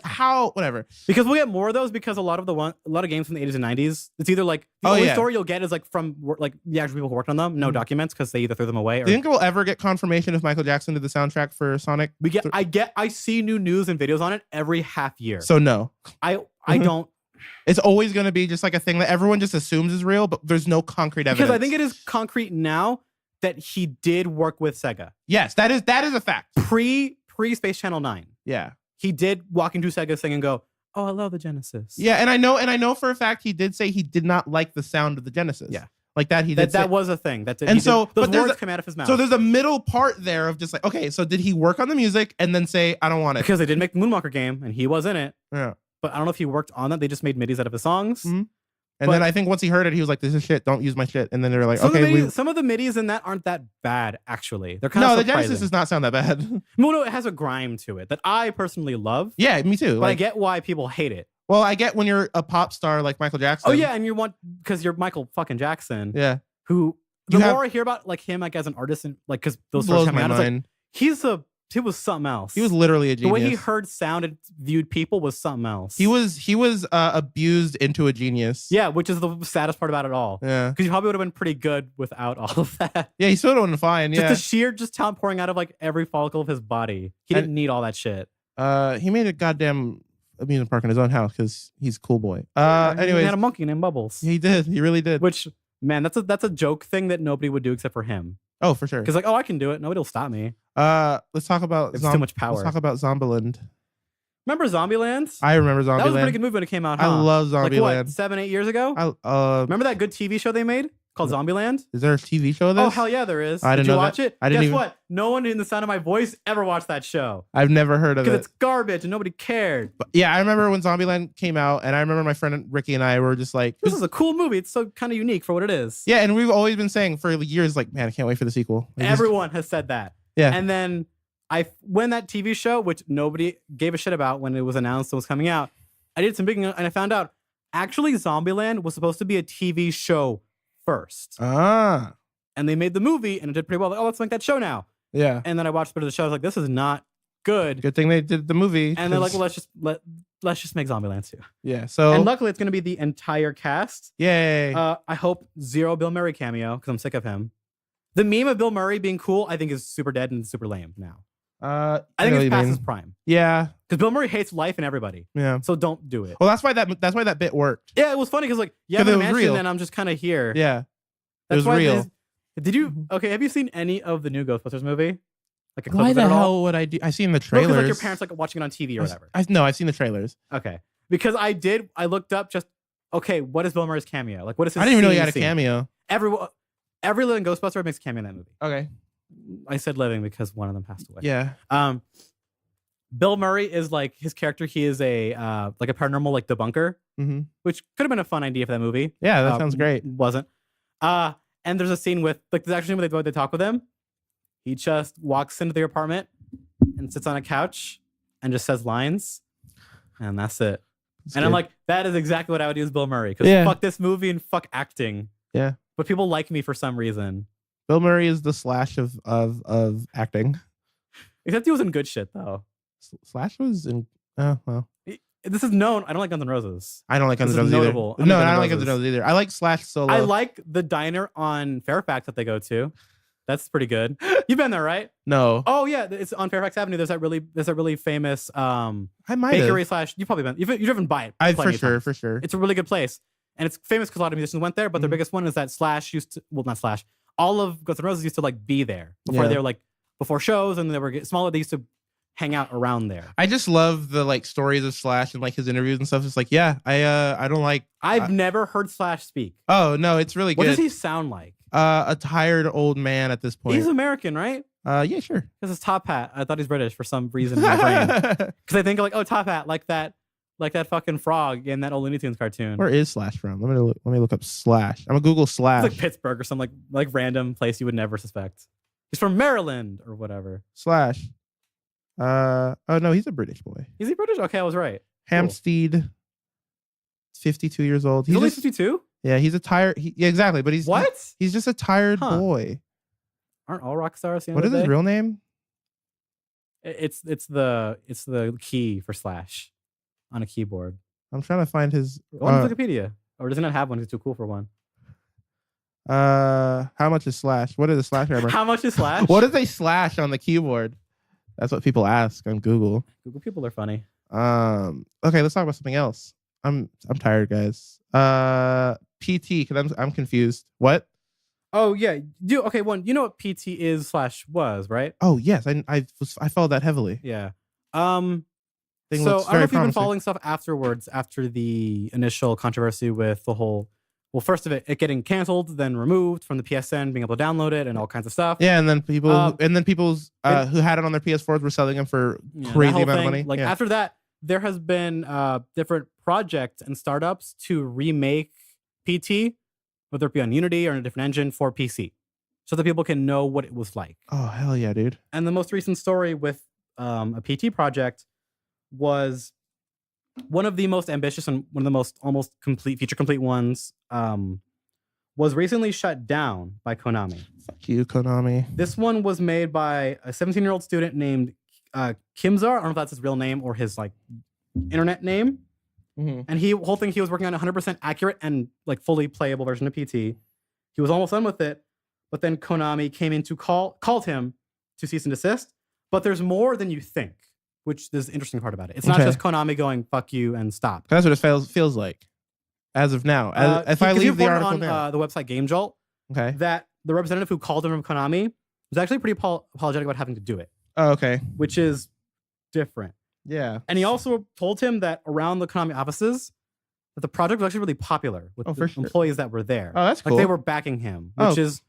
Speaker 2: How? Whatever.
Speaker 3: Because we'll get more of those because a lot of games from the 80s and 90s. It's either like the only story you'll get is like from like the actual people who worked on them. No documents because they either threw them away.
Speaker 2: Do you think we'll ever get confirmation if Michael Jackson did the soundtrack for Sonic?
Speaker 3: I see new news and videos on it every half year.
Speaker 2: So no,
Speaker 3: I don't.
Speaker 2: It's always going to be just like a thing that everyone just assumes is real, but there's no concrete evidence.
Speaker 3: Because I think it is concrete now that he did work with Sega.
Speaker 2: Yes, that is a fact.
Speaker 3: Pre Space Channel 9.
Speaker 2: Yeah,
Speaker 3: he did walk into Sega's thing and go, "Oh, I love the Genesis."
Speaker 2: Yeah, and I know for a fact he did say he did not like the sound of the Genesis.
Speaker 3: Yeah.
Speaker 2: Like that,
Speaker 3: that was a thing. Those words come out of his mouth.
Speaker 2: So there's a middle part there of just like, okay, so did he work on the music and then say, I don't want it?
Speaker 3: Because they did make the Moonwalker game and he was in it.
Speaker 2: Yeah.
Speaker 3: But I don't know if he worked on that. They just made MIDIs out of his songs.
Speaker 2: Mm-hmm. And then I think once he heard it, he was like, this is shit. Don't use my shit. And then they were like,
Speaker 3: some of the MIDIs in that aren't that bad, actually. They're
Speaker 2: the Genesis does not sound that bad.
Speaker 3: No, it has a grime to it that I personally love.
Speaker 2: Yeah, me too.
Speaker 3: But I get why people hate it.
Speaker 2: Well, I get when you're a pop star like Michael Jackson.
Speaker 3: Oh yeah, and you want because you're Michael fucking Jackson.
Speaker 2: Yeah.
Speaker 3: Who the more I hear about like him like as an artist and like because those stars
Speaker 2: Blows
Speaker 3: coming
Speaker 2: my
Speaker 3: out, it's like
Speaker 2: mind.
Speaker 3: he was something else.
Speaker 2: He was literally a
Speaker 3: the
Speaker 2: genius.
Speaker 3: way he heard sound and viewed people was something else.
Speaker 2: He was abused into a genius.
Speaker 3: Yeah, which is the saddest part about it all.
Speaker 2: Yeah.
Speaker 3: Because he probably would have been pretty good without all of that.
Speaker 2: Yeah, he still would have been fine.
Speaker 3: Just
Speaker 2: Yeah.
Speaker 3: the sheer talent pouring out of like every follicle of his body. He didn't need all that shit.
Speaker 2: He made a goddamn amusement park in his own house because he's a cool boy. Anyways,
Speaker 3: he had a monkey named Bubbles.
Speaker 2: He did. He really did.
Speaker 3: Which, man, that's a joke thing that nobody would do except for him.
Speaker 2: Oh, for sure.
Speaker 3: Because like, oh, I can do it. Nobody will stop me.
Speaker 2: Let's talk about
Speaker 3: it's too much power.
Speaker 2: Let's talk about Zombieland.
Speaker 3: Remember Zombieland?
Speaker 2: I remember Zombieland.
Speaker 3: That was a pretty good movie when it came out. Huh?
Speaker 2: I love Zombieland.
Speaker 3: Like what, 7-8 years ago? Remember that good TV show they made called Zombieland?
Speaker 2: Is there a TV show of this?
Speaker 3: Oh hell yeah, there is.
Speaker 2: I didn't
Speaker 3: Did you
Speaker 2: know
Speaker 3: watch
Speaker 2: that.
Speaker 3: it?
Speaker 2: I didn't
Speaker 3: Guess
Speaker 2: even...
Speaker 3: what? No one in the sound of my voice ever watched that show.
Speaker 2: I've never heard of it.
Speaker 3: Because it's garbage and nobody cared.
Speaker 2: But yeah, I remember when Zombieland came out, and I remember my friend Ricky and I were just like,
Speaker 3: "This is a cool movie. It's so kind of unique for what it is."
Speaker 2: Yeah, and we've always been saying for years, like, man, I can't wait for the sequel. Like,
Speaker 3: everyone has said that.
Speaker 2: Yeah,
Speaker 3: and then when that TV show, which nobody gave a shit about when it was announced and was coming out, I did some digging and I found out actually Zombieland was supposed to be a TV show first. And they made the movie and it did pretty well. Like, oh, let's make that show now.
Speaker 2: Yeah.
Speaker 3: And then I watched a bit of the show. I was like, this is not good.
Speaker 2: Good thing they did the movie.
Speaker 3: And they're like, well, let's just make Zombieland too.
Speaker 2: Yeah. So
Speaker 3: and luckily it's going to be the entire cast.
Speaker 2: Yay.
Speaker 3: I hope zero Bill Murray cameo because I'm sick of him. The meme of Bill Murray being cool, I think, is super dead and super lame now. I think it's past his prime.
Speaker 2: Yeah.
Speaker 3: Because Bill Murray hates life and everybody.
Speaker 2: Yeah.
Speaker 3: So don't do it.
Speaker 2: Well, that's why that bit worked.
Speaker 3: Yeah, it was funny because like, yeah, I'm in a mansion
Speaker 2: real.
Speaker 3: and I'm just kind of here.
Speaker 2: Yeah.
Speaker 3: That's
Speaker 2: it was real.
Speaker 3: Did you? Okay, have you seen any of the new Ghostbusters movie? Like a clip
Speaker 2: why
Speaker 3: of it
Speaker 2: the
Speaker 3: at all?
Speaker 2: hell would I do? I seen the trailers.
Speaker 3: No, like your parents like watching it on TV or whatever.
Speaker 2: No, I've seen the trailers.
Speaker 3: Okay, because I looked up just okay. What is Bill Murray's cameo? Like what is his?
Speaker 2: I didn't even know he had a cameo.
Speaker 3: Every living Ghostbuster makes a cameo in that movie.
Speaker 2: Okay.
Speaker 3: I said living because one of them passed away.
Speaker 2: Yeah.
Speaker 3: Bill Murray is like his character. He is a like a paranormal like debunker, which could have been a fun idea for that movie.
Speaker 2: Yeah, that sounds great.
Speaker 3: Wasn't. And there's a scene with like there's actually when they talk with him. He just walks into the apartment and sits on a couch and just says lines, and that's it. And I'm like, that is exactly what I would do as Bill Murray because fuck this movie and fuck acting.
Speaker 2: Yeah.
Speaker 3: But people like me for some reason.
Speaker 2: Bill Murray is the Slash of acting.
Speaker 3: Except he was in good shit though.
Speaker 2: Slash was in. Oh well.
Speaker 3: This is known. I don't like Guns N' Roses.
Speaker 2: I don't like Guns N' Roses either. No, I don't like Guns N' Roses either. I like Slash solo.
Speaker 3: I like the diner on Fairfax that they go to. That's pretty good. You've been there, right?
Speaker 2: No.
Speaker 3: Oh yeah, it's on Fairfax Avenue. There's that really famous
Speaker 2: I might
Speaker 3: bakery
Speaker 2: have.
Speaker 3: slash. You've probably been. You've driven by it.
Speaker 2: For sure.
Speaker 3: It's a really good place, and it's famous because a lot of musicians went there. But their biggest one is that Slash used to. Well, not Slash. All of Guns N' Roses used to like be there before they were like before shows, and they were smaller. They used to hang out around there.
Speaker 2: I just love the like stories of Slash and like his interviews and stuff. It's like, yeah, I don't like.
Speaker 3: I've never heard Slash speak.
Speaker 2: Oh no, it's really good.
Speaker 3: What does he sound like?
Speaker 2: A tired old man at this point.
Speaker 3: He's American, right?
Speaker 2: Yeah, sure.
Speaker 3: Because his top hat. I thought he's British for some reason in my brain. Because I think like, oh, top hat, like that fucking frog in that old Looney Tunes cartoon.
Speaker 2: Where is Slash from? Let me look up Slash. I'm gonna Google Slash.
Speaker 3: It's like Pittsburgh or some like random place you would never suspect. He's from Maryland or whatever.
Speaker 2: Slash. Oh no, he's a British boy.
Speaker 3: Is he British? Okay, I was right.
Speaker 2: Hampstead. Cool. 52 years old.
Speaker 3: He's only 52?
Speaker 2: Yeah, he's a tired. Yeah, exactly. But he's
Speaker 3: what?
Speaker 2: He's just a tired boy.
Speaker 3: Aren't all rock stars?
Speaker 2: What is his real name?
Speaker 3: It's the key for Slash on a keyboard.
Speaker 2: I'm trying to find his.
Speaker 3: Go on Wikipedia, or does he not have one? He's too cool for one.
Speaker 2: How much is Slash? What is a Slash hammer?
Speaker 3: How much is Slash?
Speaker 2: What is a slash on the keyboard? That's what people ask on Google.
Speaker 3: Google people are funny.
Speaker 2: Okay, let's talk about something else. I'm tired, guys. PT, because I'm confused. What?
Speaker 3: Oh yeah, okay. One, you know what PT is / was, right?
Speaker 2: Oh yes, I followed that heavily.
Speaker 3: Yeah. So I don't know if you've been following stuff afterwards, after the initial controversy with the whole. Well, first of it getting canceled, then removed from the PSN, being able to download it, and all kinds of stuff.
Speaker 2: Yeah, and then people, who had it on their PS4s were selling them for crazy amount of money.
Speaker 3: Like after that, there has been different projects and startups to remake PT, whether it be on Unity or on a different engine for PC, so that people can know what it was like.
Speaker 2: Oh hell yeah, dude!
Speaker 3: And the most recent story with a PT project was one of the most ambitious and one of the most almost complete feature complete ones was recently shut down by Konami.
Speaker 2: Fuck you, Konami.
Speaker 3: This one was made by a 17-year-old student named Kimzar. I don't know if that's his real name or his like internet name.
Speaker 2: Mm-hmm.
Speaker 3: And whole thing he was working on 100% accurate and like fully playable version of PT. He was almost done with it, but then Konami came in to called him to cease and desist. But there's more than you think, which is the interesting part about it. It's not just Konami going "fuck you" and stop.
Speaker 2: That's what it feels like, as of now. If I leave the article
Speaker 3: on
Speaker 2: now,
Speaker 3: the website Game Jolt,
Speaker 2: okay,
Speaker 3: that the representative who called him from Konami was actually pretty apologetic about having to do it.
Speaker 2: Oh, okay,
Speaker 3: which is different.
Speaker 2: Yeah,
Speaker 3: and he also told him that around the Konami offices, that the project was actually really popular with the employees that were there.
Speaker 2: Oh, that's cool.
Speaker 3: Like they were backing him, which is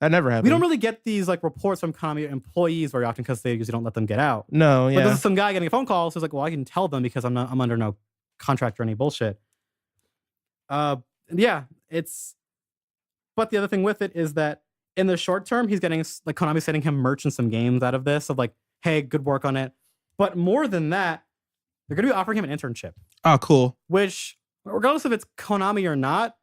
Speaker 2: that never happened.
Speaker 3: We don't really get these like reports from Konami employees very often because they usually don't let them get out.
Speaker 2: No, yeah.
Speaker 3: But there's some guy getting a phone call, so he's like, "Well, I can tell them because I'm under no contract or any bullshit." Yeah, it's. But the other thing with it is that in the short term, he's getting like Konami's sending him merch and some games out of this of like, "Hey, good work on it." But more than that, they're going to be offering him an internship.
Speaker 2: Oh, cool.
Speaker 3: Which, regardless if it's Konami or not,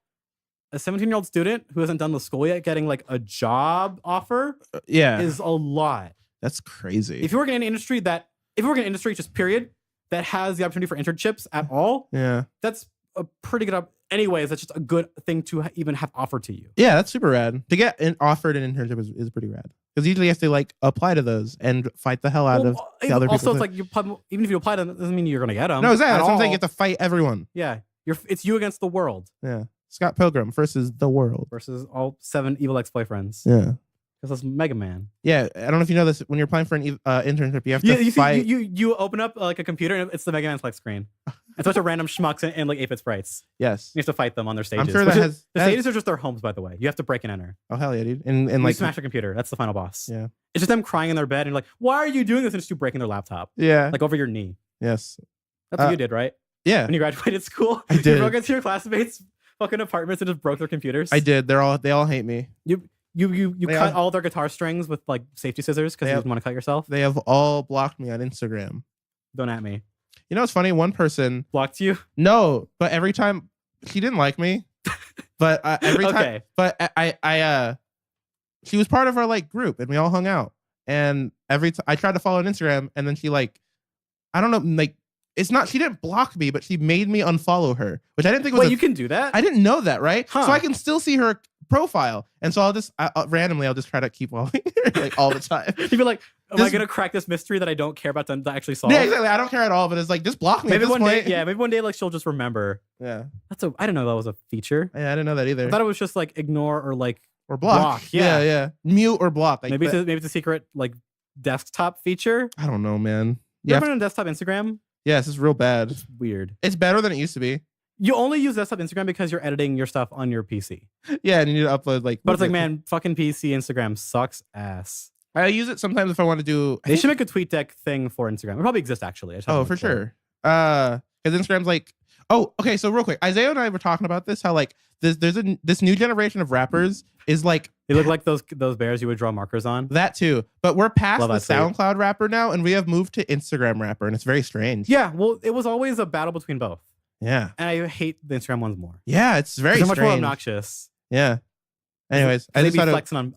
Speaker 3: a 17-year-old student who hasn't done the school yet getting like a job offer is a lot.
Speaker 2: That's crazy.
Speaker 3: If you work in an industry just period, that has the opportunity for internships at all, that's a pretty good anyways, that's just a good thing to even have offered to you.
Speaker 2: Yeah, that's super rad. To get offered an internship is pretty rad. Because usually you have to like apply to those and fight the hell out of the other people. Also, it's
Speaker 3: like even if you apply to them, it doesn't mean you're going to get them.
Speaker 2: No, exactly. That's what I'm saying. You have to fight everyone.
Speaker 3: Yeah. It's you against the world.
Speaker 2: Yeah. Scott Pilgrim versus the world.
Speaker 3: Versus all 7 evil ex-boyfriends.
Speaker 2: Yeah.
Speaker 3: Because that's Mega Man.
Speaker 2: Yeah. I don't know if you know this. When you're applying for an internship, you have to fight.
Speaker 3: You open up like a computer and it's the Mega Man select screen. It's a bunch of random schmucks and like 8-bit sprites.
Speaker 2: Yes.
Speaker 3: You have to fight them on their stages.
Speaker 2: I'm sure the
Speaker 3: stages are just their homes, by the way. You have to break and enter.
Speaker 2: Oh, hell yeah, dude. And
Speaker 3: you
Speaker 2: like
Speaker 3: smash your computer. That's the final boss.
Speaker 2: Yeah.
Speaker 3: It's just them crying in their bed and you're like, why are you doing this? And it's you breaking their laptop.
Speaker 2: Yeah.
Speaker 3: Like over your knee.
Speaker 2: Yes.
Speaker 3: That's what you did, right?
Speaker 2: Yeah.
Speaker 3: When you graduated school,
Speaker 2: I did.
Speaker 3: You broke into your classmates' fucking apartments and just broke their computers.
Speaker 2: I did. They all hate me.
Speaker 3: You cut all their guitar strings with like safety scissors because you didn't want to cut yourself.
Speaker 2: They have all blocked me on Instagram.
Speaker 3: Don't at me.
Speaker 2: You know what's funny? One person
Speaker 3: blocked you.
Speaker 2: No, but every time she didn't like me. But every time, but I she was part of our like group and we all hung out. And every time I tried to follow on Instagram, and then she like, I don't know, like it's not. She didn't block me, but she made me unfollow her, which I didn't think was.
Speaker 3: Wait, you can do that?
Speaker 2: I didn't know that, right?
Speaker 3: Huh.
Speaker 2: So I can still see her profile, and so randomly I'll just try to keep following her like all the time.
Speaker 3: You'd be like, am I gonna crack this mystery that I don't care about to actually solve?
Speaker 2: Yeah, exactly. I don't care at all, but it's like just block me.
Speaker 3: Maybe
Speaker 2: at this point.
Speaker 3: Maybe one day like she'll just remember.
Speaker 2: Yeah,
Speaker 3: I didn't know that was a feature.
Speaker 2: Yeah, I didn't know that either.
Speaker 3: I thought it was just like ignore or like
Speaker 2: block. Yeah. Mute or block. Like,
Speaker 3: maybe it's a secret like desktop feature.
Speaker 2: I don't know, man.
Speaker 3: You ever been on desktop Instagram?
Speaker 2: Yes, it's real bad.
Speaker 3: It's weird.
Speaker 2: It's better than it used to be.
Speaker 3: You only use desktop Instagram because you're editing your stuff on your PC.
Speaker 2: Yeah, and you need to upload like.
Speaker 3: But it's like, man, fucking PC Instagram sucks ass.
Speaker 2: I use it sometimes if I want to do.
Speaker 3: They should make a tweet deck thing for Instagram. It probably exists actually.
Speaker 2: Oh, for sure. Because Instagram's like. Oh, okay. So real quick, Isaiah and I were talking about this. How like this new generation of rappers is like.
Speaker 3: They look like those bears you would draw markers on.
Speaker 2: That too, but we're past the SoundCloud rapper now, and we have moved to Instagram rapper, and it's very strange.
Speaker 3: Yeah, well, it was always a battle between both.
Speaker 2: Yeah,
Speaker 3: and I hate the Instagram ones more.
Speaker 2: Yeah, it's very strange.
Speaker 3: Much more obnoxious.
Speaker 2: Yeah. Anyways,
Speaker 3: I just be flexing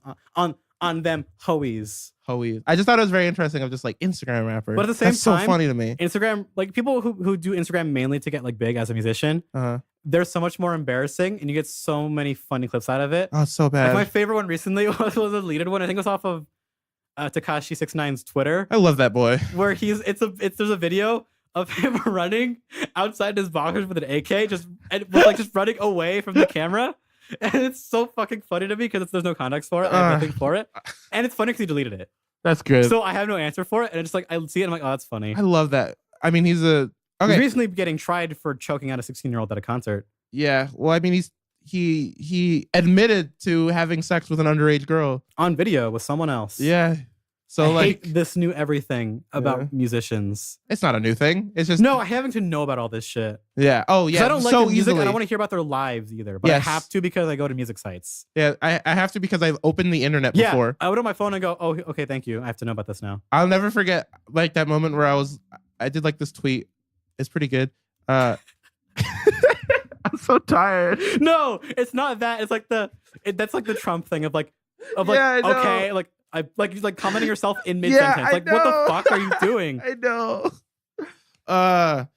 Speaker 3: on them hoies.
Speaker 2: I just thought it was very interesting of just like Instagram rappers.
Speaker 3: But at the same time,
Speaker 2: so funny to me.
Speaker 3: Instagram, like people who do Instagram mainly to get like big as a musician. They're so much more embarrassing, and you get so many funny clips out of it.
Speaker 2: Oh, it's so bad.
Speaker 3: Like my favorite one recently was a deleted one. I think it was off of Tekashi 69's Twitter.
Speaker 2: I love that boy.
Speaker 3: Where there's a video of him running outside his boxers with an AK, just running away from the camera. And it's so fucking funny to me because there's no context for it. I have nothing for it. And it's funny because he deleted it.
Speaker 2: That's good.
Speaker 3: So I have no answer for it. And it's like, I see it and I'm like, oh, that's funny.
Speaker 2: I love that. I mean, he's
Speaker 3: recently getting tried for choking out a 16-year-old at a concert.
Speaker 2: Yeah. Well, I mean, he admitted to having sex with an underage girl.
Speaker 3: On video with someone else.
Speaker 2: Yeah. So
Speaker 3: I hate this new everything about musicians.
Speaker 2: It's not a new thing. It's just
Speaker 3: I having to know about all this shit.
Speaker 2: Yeah. Oh yeah.
Speaker 3: I don't like
Speaker 2: so
Speaker 3: their music.
Speaker 2: Easily.
Speaker 3: I don't want to hear about their lives either. But I have to because I go to music sites.
Speaker 2: Yeah, I have to because I've opened the internet before.
Speaker 3: I would on my phone and go, oh, okay, thank you. I have to know about this now.
Speaker 2: I'll never forget like that moment where I did like this tweet. It's pretty good. I'm so tired.
Speaker 3: No, it's not that. It's like that's like the Trump thing of like
Speaker 2: Yeah, I know.
Speaker 3: okay, like you're like commenting yourself in mid
Speaker 2: Yeah,
Speaker 3: sentence.
Speaker 2: I
Speaker 3: Like what the
Speaker 2: know.
Speaker 3: fuck are you doing?
Speaker 2: I know.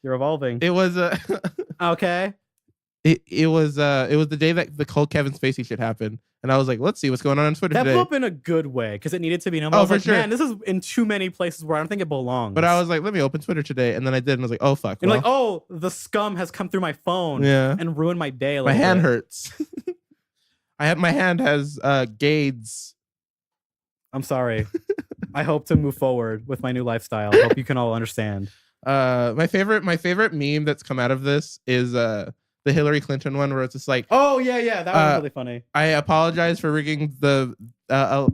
Speaker 3: You're evolving.
Speaker 2: It was
Speaker 3: Okay.
Speaker 2: it was the day that the whole Kevin Spacey shit happened, and I was like, let's see what's going on Twitter
Speaker 3: That
Speaker 2: today.
Speaker 3: blew up in a good way because it needed to be known.
Speaker 2: Oh,
Speaker 3: I was
Speaker 2: for
Speaker 3: like,
Speaker 2: sure.
Speaker 3: man, this is in too many places where I don't think it belongs.
Speaker 2: But I was like, let me open Twitter today, and then I did, and I was like, oh fuck.
Speaker 3: and
Speaker 2: well,
Speaker 3: like, oh, the scum has come through my phone
Speaker 2: yeah,
Speaker 3: and ruined my day. A
Speaker 2: my
Speaker 3: little
Speaker 2: hand
Speaker 3: bit.
Speaker 2: hurts. My hand has GAIDS.
Speaker 3: I'm sorry. I hope to move forward with my new lifestyle. I hope you can all understand.
Speaker 2: My favorite meme that's come out of this is the Hillary Clinton one, where it's just like,
Speaker 3: Oh yeah, that was really funny.
Speaker 2: I apologize for rigging the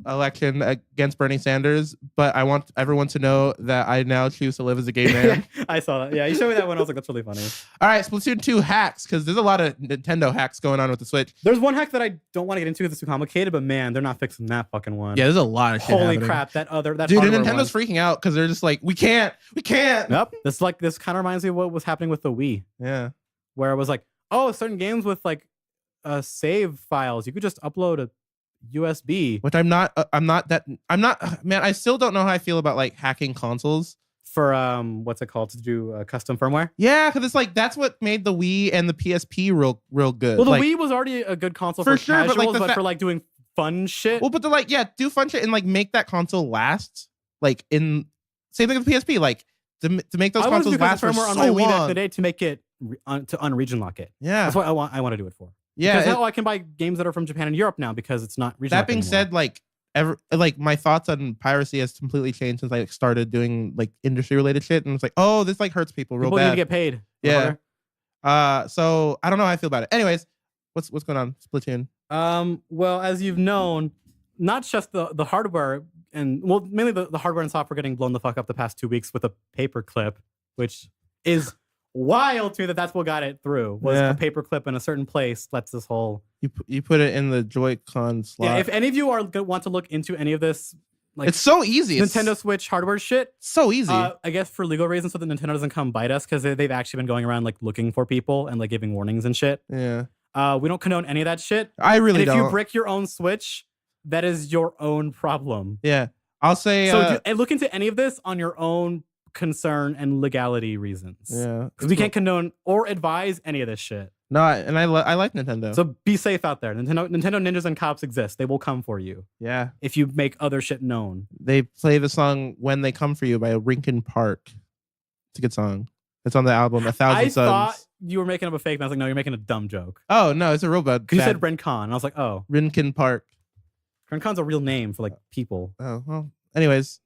Speaker 2: election against Bernie Sanders, but I want everyone to know that I now choose to live as a gay man.
Speaker 3: I saw that. Yeah, you showed me that one. I was like, that's really funny.
Speaker 2: All right, Splatoon 2 hacks, because there's a lot of Nintendo hacks going on with the Switch.
Speaker 3: There's one hack that I don't want to get into because it's too complicated, but man, they're not fixing that fucking one.
Speaker 2: Yeah, there's a lot of shit
Speaker 3: Holy
Speaker 2: happening.
Speaker 3: crap, that
Speaker 2: Dude,
Speaker 3: hardware
Speaker 2: Nintendo's
Speaker 3: one.
Speaker 2: freaking out because they're just like, we can't.
Speaker 3: Yep. This kind of reminds me of what was happening with the Wii,
Speaker 2: Yeah.
Speaker 3: where it was like, oh, certain games with like save files, you could just upload a USB
Speaker 2: Which I'm not, man, I still don't know how I feel about like hacking consoles.
Speaker 3: for what's it called, to do custom firmware.
Speaker 2: Yeah, because it's like, that's what made the Wii and the PSP real good.
Speaker 3: Well, the
Speaker 2: like,
Speaker 3: Wii was already a good console
Speaker 2: For
Speaker 3: for
Speaker 2: sure, but,
Speaker 3: casuals,
Speaker 2: like,
Speaker 3: but for like doing fun shit.
Speaker 2: well, but they're like, yeah, do fun shit and like make that console last. Like in, same thing with the PSP, like to make those
Speaker 3: I wanted to
Speaker 2: consoles
Speaker 3: do
Speaker 2: last for
Speaker 3: custom
Speaker 2: so
Speaker 3: firmware on my Wii back in
Speaker 2: long.
Speaker 3: the day to make it to unregion lock it.
Speaker 2: Yeah.
Speaker 3: That's what I want to do it for.
Speaker 2: Yeah.
Speaker 3: Because now I can buy games that are from Japan and Europe now because it's not region
Speaker 2: That
Speaker 3: locked
Speaker 2: being
Speaker 3: anymore.
Speaker 2: said, like my thoughts on piracy has completely changed since I started doing like industry related shit, and it's like, oh, this like hurts people real
Speaker 3: people need
Speaker 2: bad.
Speaker 3: to get paid.
Speaker 2: Yeah. So I don't know how I feel about it. Anyways, what's going on Splatoon?
Speaker 3: Well, as you've known, not just the hardware and mainly the hardware and software getting blown the fuck up the past 2 weeks with a paper clip, which is wild to me that's what got it through. Was a paper clip in a certain place lets this whole
Speaker 2: You put it in the Joy-Con slot.
Speaker 3: Yeah, if any of you want to look into any of this, like
Speaker 2: it's so easy.
Speaker 3: Nintendo Switch hardware shit,
Speaker 2: so easy.
Speaker 3: I guess for legal reasons, so that Nintendo doesn't come bite us, because they've actually been going around like looking for people and like giving warnings and shit.
Speaker 2: Yeah.
Speaker 3: We don't condone any of that shit.
Speaker 2: I really
Speaker 3: and if
Speaker 2: don't.
Speaker 3: you brick your own Switch, that is your own problem.
Speaker 2: Yeah. I'll say
Speaker 3: So look into any of this on your own concern and legality reasons.
Speaker 2: yeah.
Speaker 3: Because we can't condone or advise any of this shit.
Speaker 2: No, I like Nintendo.
Speaker 3: So be safe out there. Nintendo ninjas and cops exist. They will come for you
Speaker 2: yeah.
Speaker 3: if you make other shit known.
Speaker 2: They play the song "When They Come for You" by Linkin Park. It's a good song. It's on the album "A Thousand
Speaker 3: I
Speaker 2: Suns."
Speaker 3: thought you were making up a fake, and I was like, no, you're making a dumb joke.
Speaker 2: Oh no, it's a real bad.
Speaker 3: Because you said Rincon, and I was like, oh,
Speaker 2: Linkin Park.
Speaker 3: Rincon's a real name for like people.
Speaker 2: Oh well. Anyways,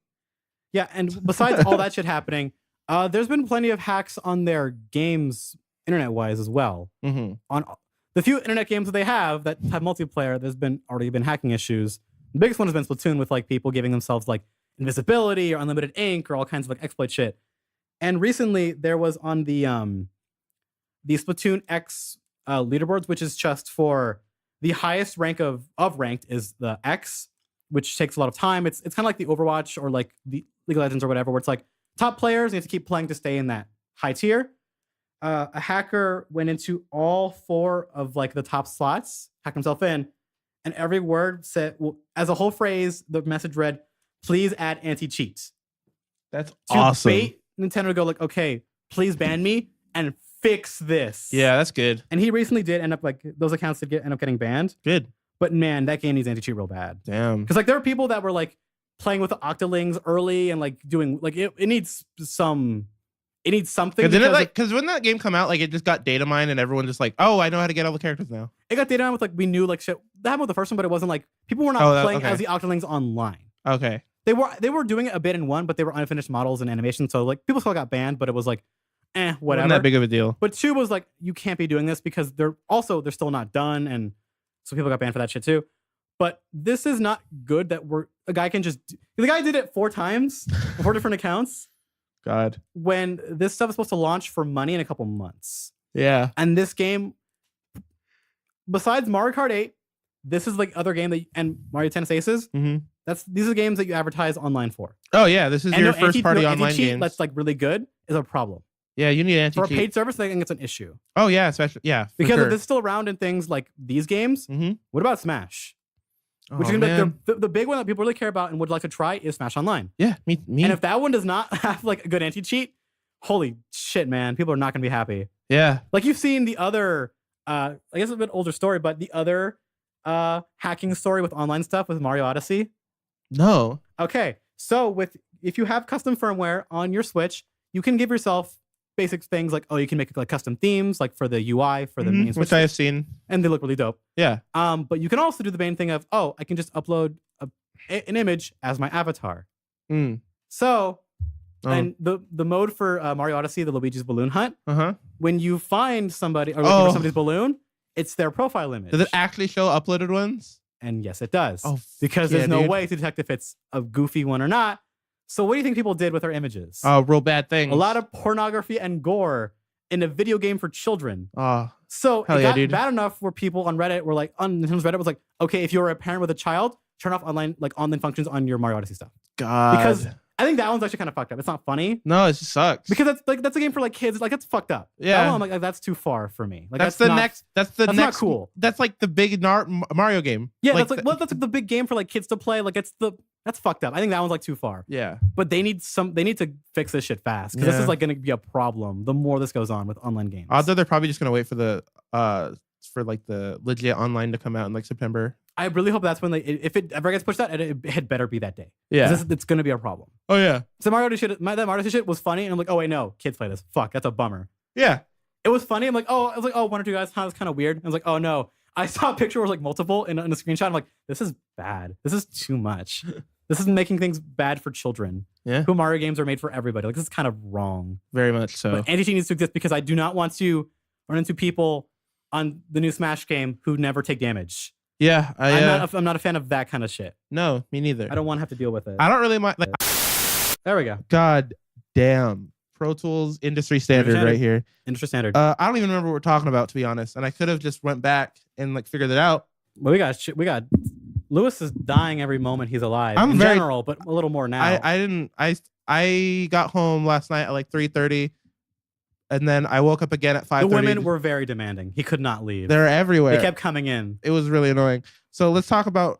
Speaker 3: Yeah, and besides all that shit happening, there's been plenty of hacks on their games, internet-wise as well.
Speaker 2: mm-hmm.
Speaker 3: On the few internet games that they have that have multiplayer, there's been already been hacking issues. The biggest one has been Splatoon, with like people giving themselves like invisibility or unlimited ink or all kinds of like exploit shit. And recently there was on the Splatoon X leaderboards, which is just for the highest rank of ranked is the X, which takes a lot of time. It's kind of like the Overwatch or like the League of Legends or whatever, where it's like top players, you have to keep playing to stay in that high tier. A hacker went into all 4 of like the top slots, hacked himself in, and every word said, well, as a whole phrase, the message read, "Please add anti-cheat."
Speaker 2: That's
Speaker 3: To
Speaker 2: awesome.
Speaker 3: bait Nintendo to go like, okay, please ban me and fix this.
Speaker 2: Yeah, that's good.
Speaker 3: And he recently did end up like those accounts did end up getting banned.
Speaker 2: Good.
Speaker 3: But man, that game needs anti-cheat real bad.
Speaker 2: Damn.
Speaker 3: Because like there were people that were like playing with the Octolings early and like doing like it needs something.
Speaker 2: Because when that game come out, like it just got data mined and everyone just like, oh, I know how to get all the characters now.
Speaker 3: It got data mined with like we knew like shit. That happened with the first one, but it wasn't like people were not playing
Speaker 2: okay.
Speaker 3: as the Octolings online.
Speaker 2: Okay.
Speaker 3: They were doing it a bit in 1, but they were unfinished models and animation. So like people still got banned, but it was like, whatever.
Speaker 2: Wasn't that big of a deal.
Speaker 3: But 2 was like, you can't be doing this because they're still not done, and so people got banned for that shit too. But this is not good that a guy can just the guy did it 4 times, 4 different accounts.
Speaker 2: God.
Speaker 3: When this stuff is supposed to launch for money in a couple months.
Speaker 2: Yeah.
Speaker 3: And this game, besides Mario Kart 8, this is like other game and Mario Tennis Aces.
Speaker 2: Mm-hmm.
Speaker 3: These are games that you advertise online for.
Speaker 2: Oh yeah, this is
Speaker 3: And
Speaker 2: your first party online
Speaker 3: anti-cheat
Speaker 2: games.
Speaker 3: that's like really good is a problem.
Speaker 2: Yeah, you need
Speaker 3: For a
Speaker 2: anti-cheat.
Speaker 3: paid service, I think it's an issue.
Speaker 2: Oh yeah, especially for
Speaker 3: Because
Speaker 2: sure.
Speaker 3: if it's still around in things like these games, what about Smash? Which is gonna be the big one that people really care about and would like to try is Smash Online.
Speaker 2: Yeah, me.
Speaker 3: And if that one does not have like a good anti-cheat, holy shit, man, people are not gonna be happy.
Speaker 2: Yeah.
Speaker 3: Like you've seen the other, I guess it's a bit older story, but the other hacking story with online stuff with Mario Odyssey.
Speaker 2: No.
Speaker 3: Okay, so if you have custom firmware on your Switch, you can give yourself basic things like, you can make like custom themes, like for the UI for the main Switch,
Speaker 2: which I have seen,
Speaker 3: and they look really dope.
Speaker 2: Yeah.
Speaker 3: But you can also do the main thing of, I can just upload an image as my avatar. So, and the mode for Mario Odyssey, the Luigi's Balloon Hunt, when you find somebody or looking for somebody's balloon, it's their profile image.
Speaker 2: Does it actually show uploaded ones?
Speaker 3: And yes, it does.
Speaker 2: Because
Speaker 3: there's no way to detect if it's a goofy one or not. So what do you think people did with their images?
Speaker 2: Real bad things.
Speaker 3: A lot of pornography and gore in a video game for children. So it
Speaker 2: yeah,
Speaker 3: got
Speaker 2: dude.
Speaker 3: bad enough where people on Reddit were like, on Nintendo's Reddit was like, okay, if you're a parent with a child, turn off online functions on your Mario Odyssey stuff.
Speaker 2: God.
Speaker 3: Because I think that one's actually kind of fucked up. It's not funny.
Speaker 2: No, it just sucks.
Speaker 3: Because that's a game for like kids. Like it's fucked up.
Speaker 2: Yeah.
Speaker 3: That one, I'm like, that's too far for me. Like
Speaker 2: that's not cool. That's like the big Mario game.
Speaker 3: Yeah, that's like the big game for like kids to play. Like that's fucked up. I think that one's like too far.
Speaker 2: Yeah.
Speaker 3: But they need to fix this shit fast because this is like going to be a problem the more this goes on with online games.
Speaker 2: Odds are they're probably just going to wait for the legit online to come out in like September.
Speaker 3: I really hope that's when if it ever gets pushed out, it had better be that day.
Speaker 2: Yeah.
Speaker 3: It's going to be a problem.
Speaker 2: Oh yeah.
Speaker 3: So that Mario Odyssey shit was funny, and I'm like, oh wait, no, kids play this. Fuck, that's a bummer.
Speaker 2: Yeah.
Speaker 3: It was funny. I'm like, I was like, one or two guys, that's kind of weird. I was like, oh no. I saw a picture where it was like multiple in a screenshot. I'm like, this is bad. This is too much. This is making things bad for children.
Speaker 2: Yeah.
Speaker 3: Who Mario games are made for everybody. Like this is kind of wrong.
Speaker 2: Very much so.
Speaker 3: But anti-cheat needs to exist because I do not want to run into people on the new Smash game who never take damage.
Speaker 2: Yeah,
Speaker 3: I'm not a fan of that kind of shit.
Speaker 2: No, me neither.
Speaker 3: I don't want to have to deal with it.
Speaker 2: I don't really mind.
Speaker 3: There we go.
Speaker 2: God damn. Pro Tools industry standard right here.
Speaker 3: Industry standard.
Speaker 2: I don't even remember what we're talking about, to be honest. And I could have just went back and like figured it out.
Speaker 3: Well, we got Lewis is dying every moment he's alive.
Speaker 2: In
Speaker 3: general, but a little more now.
Speaker 2: I got home last night at like 3:30. And then I woke up again at 5:30.
Speaker 3: The women were very demanding. He could not leave.
Speaker 2: They're everywhere.
Speaker 3: They kept coming in.
Speaker 2: It was really annoying. So let's talk about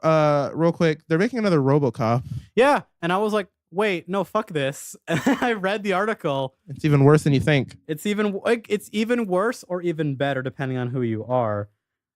Speaker 2: real quick. They're making another RoboCop.
Speaker 3: Yeah, and I was like, wait, no, fuck this. And I read the article.
Speaker 2: It's even worse than you think.
Speaker 3: It's even worse or even better depending on who you are.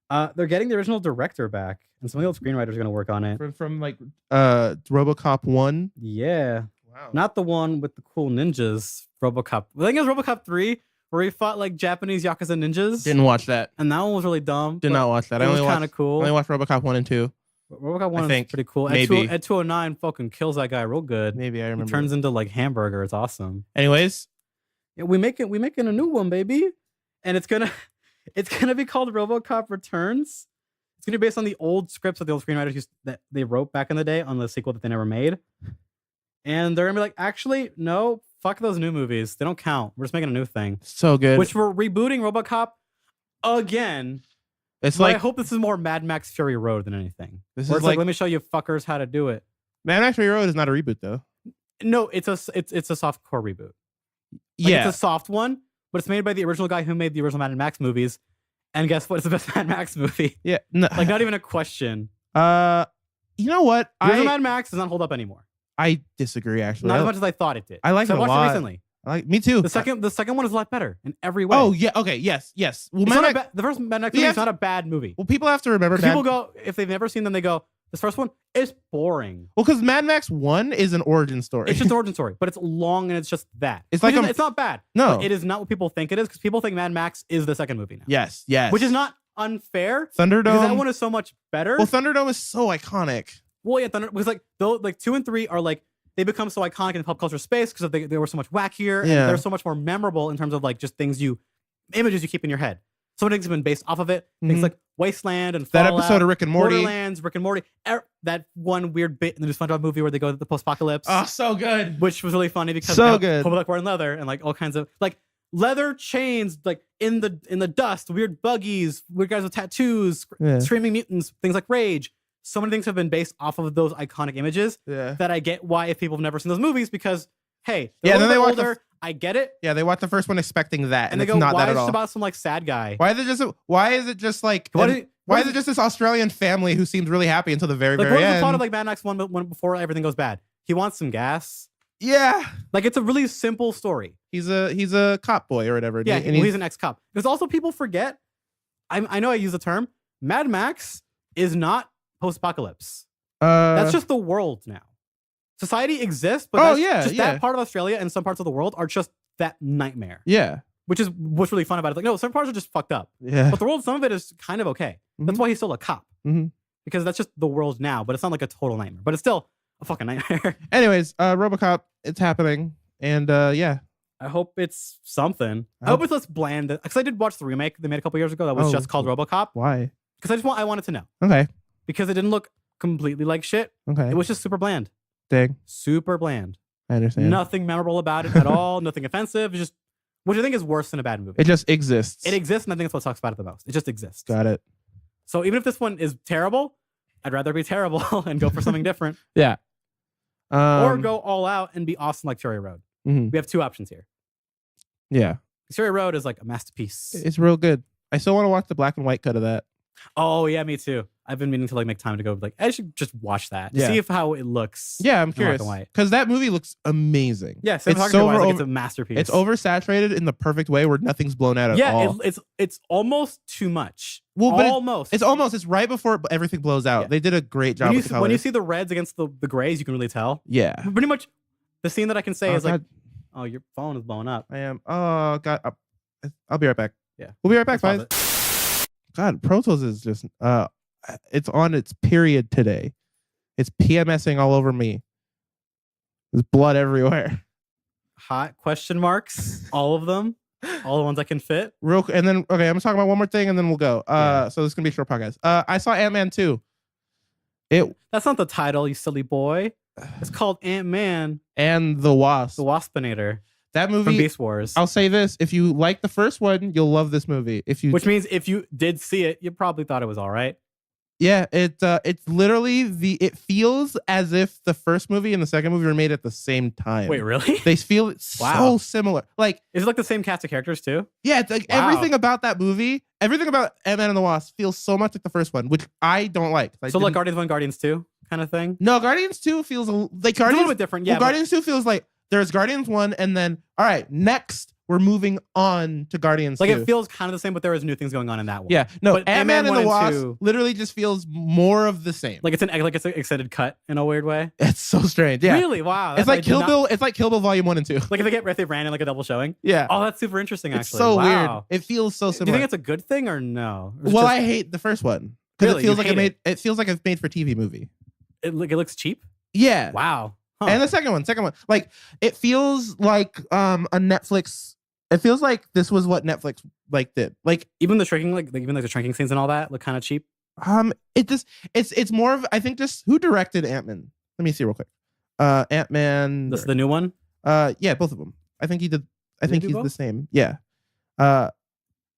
Speaker 3: They're getting the original director back, and some of the old screenwriters are going to work on it.
Speaker 2: From like RoboCop 1.
Speaker 3: Yeah.
Speaker 2: Wow.
Speaker 3: Not the one with the cool ninjas. RoboCop. I think it was RoboCop 3. Where he fought like Japanese Yakuza ninjas.
Speaker 2: Didn't watch that.
Speaker 3: And that one was really dumb.
Speaker 2: Did not watch that.
Speaker 3: It was kind of cool.
Speaker 2: I only watched RoboCop 1 and 2.
Speaker 3: RoboCop 1 is pretty cool.
Speaker 2: Maybe.
Speaker 3: At 209, fucking kills that guy real good.
Speaker 2: Maybe I remember.
Speaker 3: He turns into like hamburger. It's awesome.
Speaker 2: Anyways.
Speaker 3: Yeah, we making a new one, baby. And it's gonna be called RoboCop Returns. It's gonna be based on the old scripts that the old screenwriters that they wrote back in the day on the sequel that they never made. And they're gonna be like, actually, no. Fuck those new movies. They don't count. We're just making a new thing.
Speaker 2: So good.
Speaker 3: Which we're rebooting RoboCop again.
Speaker 2: It's like
Speaker 3: I hope this is more Mad Max Fury Road than anything.
Speaker 2: This
Speaker 3: is
Speaker 2: is
Speaker 3: like let me show you fuckers how to do it.
Speaker 2: Mad Max Fury Road is not a reboot though.
Speaker 3: No, it's a soft core reboot.
Speaker 2: Yeah.
Speaker 3: It's a soft one, but it's made by the original guy who made the original Mad Max movies. And guess what? It's the best Mad Max movie.
Speaker 2: Yeah. No.
Speaker 3: Like not even a question.
Speaker 2: You know what?
Speaker 3: The original Mad Max does not hold up anymore.
Speaker 2: I disagree, actually.
Speaker 3: Not as much as I thought it did.
Speaker 2: I like it a lot.
Speaker 3: I watched it recently.
Speaker 2: Me too.
Speaker 3: The second one is a lot better in every way.
Speaker 2: Oh yeah. Okay. Yes. Well,
Speaker 3: the first Mad Max movie is not a bad movie.
Speaker 2: Well, people have to remember.
Speaker 3: People go if they've never seen them, they go, this first one is boring.
Speaker 2: Well, because Mad Max 1 is an origin story.
Speaker 3: It's just an origin story, but it's long and it's just that.
Speaker 2: It's like
Speaker 3: it's not bad.
Speaker 2: No,
Speaker 3: it is not what people think it is because people think Mad Max is the second movie now.
Speaker 2: Yes.
Speaker 3: Which is not unfair.
Speaker 2: Thunderdome.
Speaker 3: Because that one is so much better.
Speaker 2: Well, Thunderdome is so iconic.
Speaker 3: Well, yeah, because like 2 and 3 are like they become so iconic in pop culture space because they were so much wackier and they're so much more memorable in terms of like just images you keep in your head. Some things have been based off of it. Things like Wasteland and Fallout,
Speaker 2: that episode of Rick and Morty,
Speaker 3: Borderlands, Rick and Morty. That one weird bit in the new SpongeBob movie where they go to the post-apocalypse.
Speaker 2: Oh, so good.
Speaker 3: Which was really funny because people like wearing leather and like all kinds of like leather chains like in the dust, weird buggies, weird guys with tattoos, screaming mutants, things like Rage. So many things have been based off of those iconic images that I get why if people have never seen those movies because hey, they're a little bit older. I get it.
Speaker 2: Yeah, they watch the first one expecting that, and
Speaker 3: they
Speaker 2: it's
Speaker 3: go,
Speaker 2: not
Speaker 3: why
Speaker 2: that
Speaker 3: is
Speaker 2: at
Speaker 3: it
Speaker 2: all.
Speaker 3: about some like sad guy?
Speaker 2: Why is it just like why is it just this Australian family who seems really happy until the very,
Speaker 3: Like,
Speaker 2: very
Speaker 3: what is
Speaker 2: end?
Speaker 3: the plot of like Mad Max 1 before everything goes bad? He wants some gas.
Speaker 2: Yeah.
Speaker 3: Like, it's a really simple story.
Speaker 2: He's a cop boy or whatever.
Speaker 3: Yeah,
Speaker 2: and
Speaker 3: he's an ex-cop. Because also people forget, I know I use the term, Mad Max is not post-apocalypse. That's just the world now. Society exists, but that part of Australia and some parts of the world are just that nightmare.
Speaker 2: Yeah.
Speaker 3: Which is what's really fun about it. Like, no, some parts are just fucked up.
Speaker 2: Yeah.
Speaker 3: But the world, some of it is kind of okay. That's why he's still a cop. Because that's just the world now, but it's not like a total nightmare. But it's still a fucking nightmare.
Speaker 2: Anyways, RoboCop, it's happening. And yeah.
Speaker 3: I hope it's something. I hope it's less bland. Because I did watch the remake they made a couple years ago that was just called RoboCop.
Speaker 2: Why?
Speaker 3: Because I wanted to know.
Speaker 2: Okay.
Speaker 3: Because it didn't look completely like shit.
Speaker 2: Okay.
Speaker 3: It was just super bland.
Speaker 2: Dang.
Speaker 3: Super bland.
Speaker 2: I understand.
Speaker 3: Nothing memorable about it at all. Nothing offensive. It's just, which I think is worse than a bad movie.
Speaker 2: It just exists.
Speaker 3: It exists, and I think that's what sucks about it the most. It just exists.
Speaker 2: Got it.
Speaker 3: So even if this one is terrible, I'd rather be terrible and go for something different.
Speaker 2: Yeah.
Speaker 3: Or go all out and be awesome like Fury Road. We have two options here.
Speaker 2: Yeah.
Speaker 3: Fury Road is like a masterpiece.
Speaker 2: It's real good. I still want to watch the black and white cut of that.
Speaker 3: Oh yeah, me too. I've been meaning to like make time to go. Like, I should just watch that. See how it looks.
Speaker 2: Yeah, I'm curious because that movie looks amazing.
Speaker 3: Yeah, it's a masterpiece.
Speaker 2: It's oversaturated in the perfect way where nothing's blown out at all.
Speaker 3: Yeah, it's almost too much.
Speaker 2: Well, but
Speaker 3: almost.
Speaker 2: It's right before everything blows out. Yeah. They did a great job with the colors.
Speaker 3: When you see the reds against the grays, you can really tell.
Speaker 2: Yeah,
Speaker 3: pretty much. The scene that I can say is like, oh, your phone is blowing up.
Speaker 2: I am. Oh God, I'll be right back.
Speaker 3: Yeah,
Speaker 2: we'll be right back, guys. God, Pro Tools is just it's on its period today. It's PMSing all over me. There's blood everywhere.
Speaker 3: Hot question marks. All of them. All the ones I can fit.
Speaker 2: And then okay, I'm gonna talk about one more thing and then we'll go. So this is gonna be a short podcast. I saw Ant-Man 2.
Speaker 3: That's not the title, you silly boy. It's called Ant-Man
Speaker 2: and the Wasp.
Speaker 3: The Waspinator.
Speaker 2: That movie
Speaker 3: from Beast Wars.
Speaker 2: I'll say this: if you like the first one, you'll love this movie. Which
Speaker 3: means if you did see it, you probably thought it was all right.
Speaker 2: Yeah, it's literally it feels as if the first movie and the second movie were made at the same time.
Speaker 3: Wait, really?
Speaker 2: They feel so similar. Like,
Speaker 3: is it like the same cast of characters too?
Speaker 2: Yeah, it's like everything about that movie, everything about Ant-Man and the Wasp feels so much like the first one, which I don't like.
Speaker 3: So like Guardians 1, Guardians 2 kind of thing?
Speaker 2: No, Guardians 2 feels like
Speaker 3: a little bit different. Yeah,
Speaker 2: Guardians 2 feels like there's Guardians 1 and then all right, next we're moving on to Guardians 2.
Speaker 3: Like, it feels kind of the same, but there is new things going on in that one.
Speaker 2: Yeah, no,
Speaker 3: but
Speaker 2: Ant-Man and the Wasp literally just feels more of the same.
Speaker 3: Like it's an extended cut in a weird way.
Speaker 2: It's so strange. Yeah,
Speaker 3: really, wow.
Speaker 2: It's like Kill Bill. It's like Kill Bill Volume 1 and 2.
Speaker 3: Like if they ran in like a double showing.
Speaker 2: Yeah.
Speaker 3: Oh, that's super interesting. Actually,
Speaker 2: it's so weird. It feels so similar.
Speaker 3: Do you think it's a good thing or no?
Speaker 2: Well, I hate the first one because
Speaker 3: really?
Speaker 2: It feels like it feels like it's made for TV movie.
Speaker 3: It looks cheap.
Speaker 2: Yeah.
Speaker 3: Wow.
Speaker 2: Huh. And the second one, like it feels like a Netflix. It feels like this was what Netflix like did. Like
Speaker 3: even the shrinking, like even like the shrinking scenes and all that look kind of cheap.
Speaker 2: It's more of, I think, just who directed Ant-Man. Let me see real quick. Ant-Man.
Speaker 3: This is the new one.
Speaker 2: Yeah, both of them. I think he did. I think he's the same. Yeah.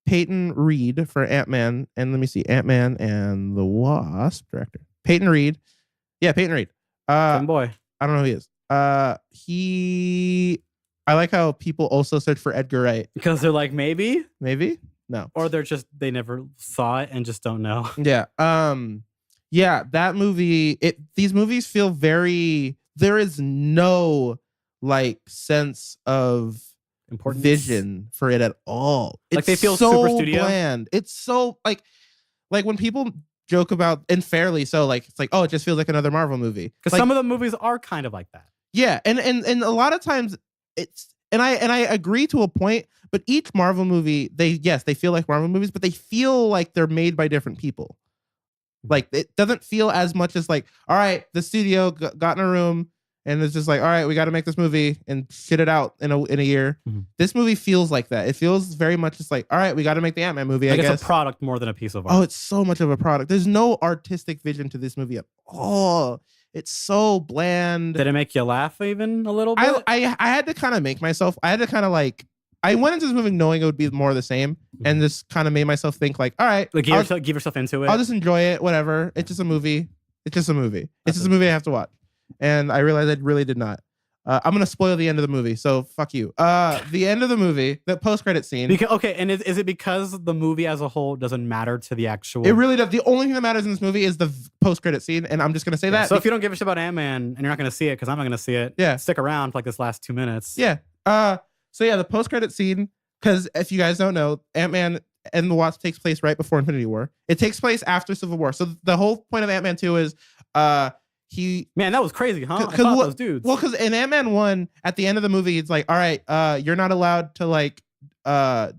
Speaker 2: Peyton Reed for Ant-Man, and let me see, Ant-Man and the Wasp director Peyton Reed. Yeah, Peyton Reed.
Speaker 3: Some boy.
Speaker 2: I don't know who he is. I like how people also search for Edgar Wright
Speaker 3: because they're like maybe
Speaker 2: no,
Speaker 3: or they never saw it and just don't know.
Speaker 2: Yeah. Yeah, that movie. These movies feel very. There is no like sense of
Speaker 3: importance,
Speaker 2: vision for it at all.
Speaker 3: Like they feel so super studio.
Speaker 2: Bland. It's so like when people joke about, and fairly so, like it's like, oh, it just feels like another Marvel movie.
Speaker 3: Because
Speaker 2: like,
Speaker 3: some of the movies are kind of like that.
Speaker 2: Yeah, and a lot of times it's, and I agree to a point, but each Marvel movie, they feel like Marvel movies, but they feel like they're made by different people. Like it doesn't feel as much as like, all right, the studio got in a room and it's just like, all right, we got to make this movie and shit it out in a year. Mm-hmm. This movie feels like that. It feels very much just like, all right, we got to make the Ant-Man movie.
Speaker 3: Like
Speaker 2: I guess
Speaker 3: it's a product more than a piece of art.
Speaker 2: Oh, it's so much of a product. There's no artistic vision to this movie at all. It's so bland.
Speaker 3: Did it make you laugh even a little bit?
Speaker 2: I had to kind of make myself. I had to kind of like. I went into this movie knowing it would be more of the same, and just kind of made myself think like, all right,
Speaker 3: like give yourself into it.
Speaker 2: I'll just enjoy it. Whatever. It's just a movie. It's just a movie. It's just a movie I have to watch. And I realized I really did not. I'm gonna spoil the end of the movie, so fuck you. The end of the movie, the post-credit scene.
Speaker 3: And is it because the movie as a whole doesn't matter to the actual?
Speaker 2: It really does. The only thing that matters in this movie is the post-credit scene, and I'm just gonna say that.
Speaker 3: So if you don't give a shit about Ant-Man and you're not gonna see it, because I'm not gonna see it, stick around for like this last 2 minutes.
Speaker 2: Yeah. So yeah, the post-credit scene, because if you guys don't know, Ant-Man and the Wasp takes place right before Infinity War. It takes place after Civil War. So the whole point of Ant-Man 2 is Man,
Speaker 3: that was crazy, huh? I thought those dudes.
Speaker 2: Well, because in Ant-Man 1, at the end of the movie, it's like, all right, you're not allowed to like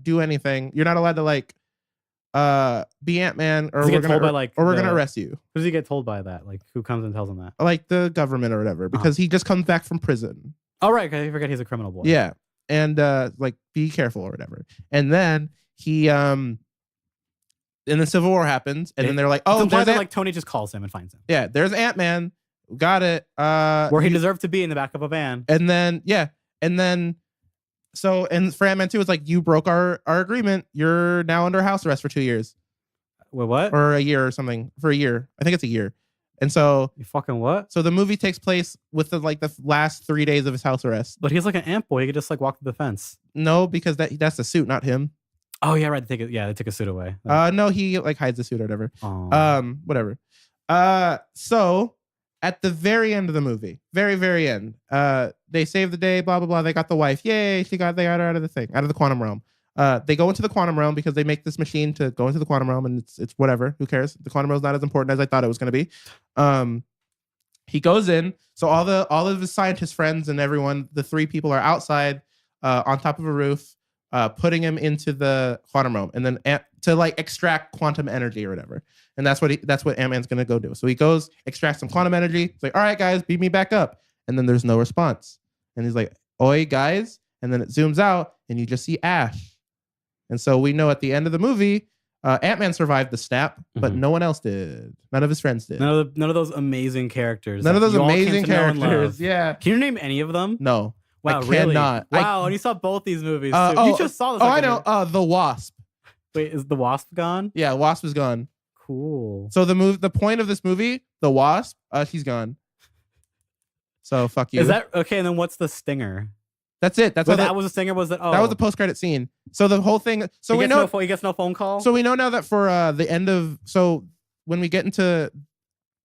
Speaker 2: do anything. You're not allowed to like be Ant-Man, or we're gonna arrest you.
Speaker 3: Who does he get told by that? Like, who comes and tells him that?
Speaker 2: Like the government or whatever, because he just comes back from prison.
Speaker 3: Oh right, I forget he's a criminal boy.
Speaker 2: Yeah, and like be careful or whatever. And then he and the Civil War happens, and then they're like, oh,
Speaker 3: like Tony just calls him and finds him.
Speaker 2: Yeah, there's Ant-Man. Got it.
Speaker 3: Where he deserved to be, in the back of a van.
Speaker 2: And then so for Ant-Man 2, it's like, you broke our agreement. You're now under house arrest for 2 years.
Speaker 3: Wait, what?
Speaker 2: Or a year or something. For a year. I think it's a year. And so
Speaker 3: you fucking what?
Speaker 2: So the movie takes place with the last 3 days of his house arrest.
Speaker 3: But he's like an ant boy. He could just like walk through the fence.
Speaker 2: No, because that's the suit, not him.
Speaker 3: Oh yeah, right. They took a suit away.
Speaker 2: No, he like hides the suit or whatever.
Speaker 3: Oh.
Speaker 2: Whatever. So at the very end of the movie, very, very end, they save the day, blah, blah, blah. They got the wife. Yay, they got her out of the quantum realm. They go into the quantum realm because they make this machine to go into the quantum realm, and it's whatever. Who cares? The quantum realm is not as important as I thought it was going to be. He goes in. So all of his scientist friends and everyone, the 3 people are outside on top of a roof, putting him into the quantum realm, and then to like extract quantum energy or whatever. And that's what Ant-Man's gonna go do. So he goes, extracts some quantum energy. It's like, all right, guys, beat me back up. And then there's no response. And he's like, oi, guys. And then it zooms out, and you just see ash. And so we know at the end of the movie, Ant-Man survived the snap, but no one else did. None of his friends did.
Speaker 3: None of those amazing characters.
Speaker 2: None of those amazing characters. Yeah.
Speaker 3: Can you name any of them?
Speaker 2: No.
Speaker 3: Wow,
Speaker 2: I
Speaker 3: really?
Speaker 2: cannot.
Speaker 3: Wow, and you saw both these movies too. You just saw this.
Speaker 2: Oh, I know. The Wasp.
Speaker 3: Wait, is the Wasp gone?
Speaker 2: Yeah, Wasp is gone.
Speaker 3: Cool.
Speaker 2: So the point of this movie, the Wasp, she's gone. So fuck you.
Speaker 3: Is that okay? And then what's the stinger?
Speaker 2: That's it. That's
Speaker 3: that was a stinger. Was that? Oh,
Speaker 2: that was the post-credit scene. So the whole thing. So
Speaker 3: he gets no phone call.
Speaker 2: So we know now that for the end of when we get into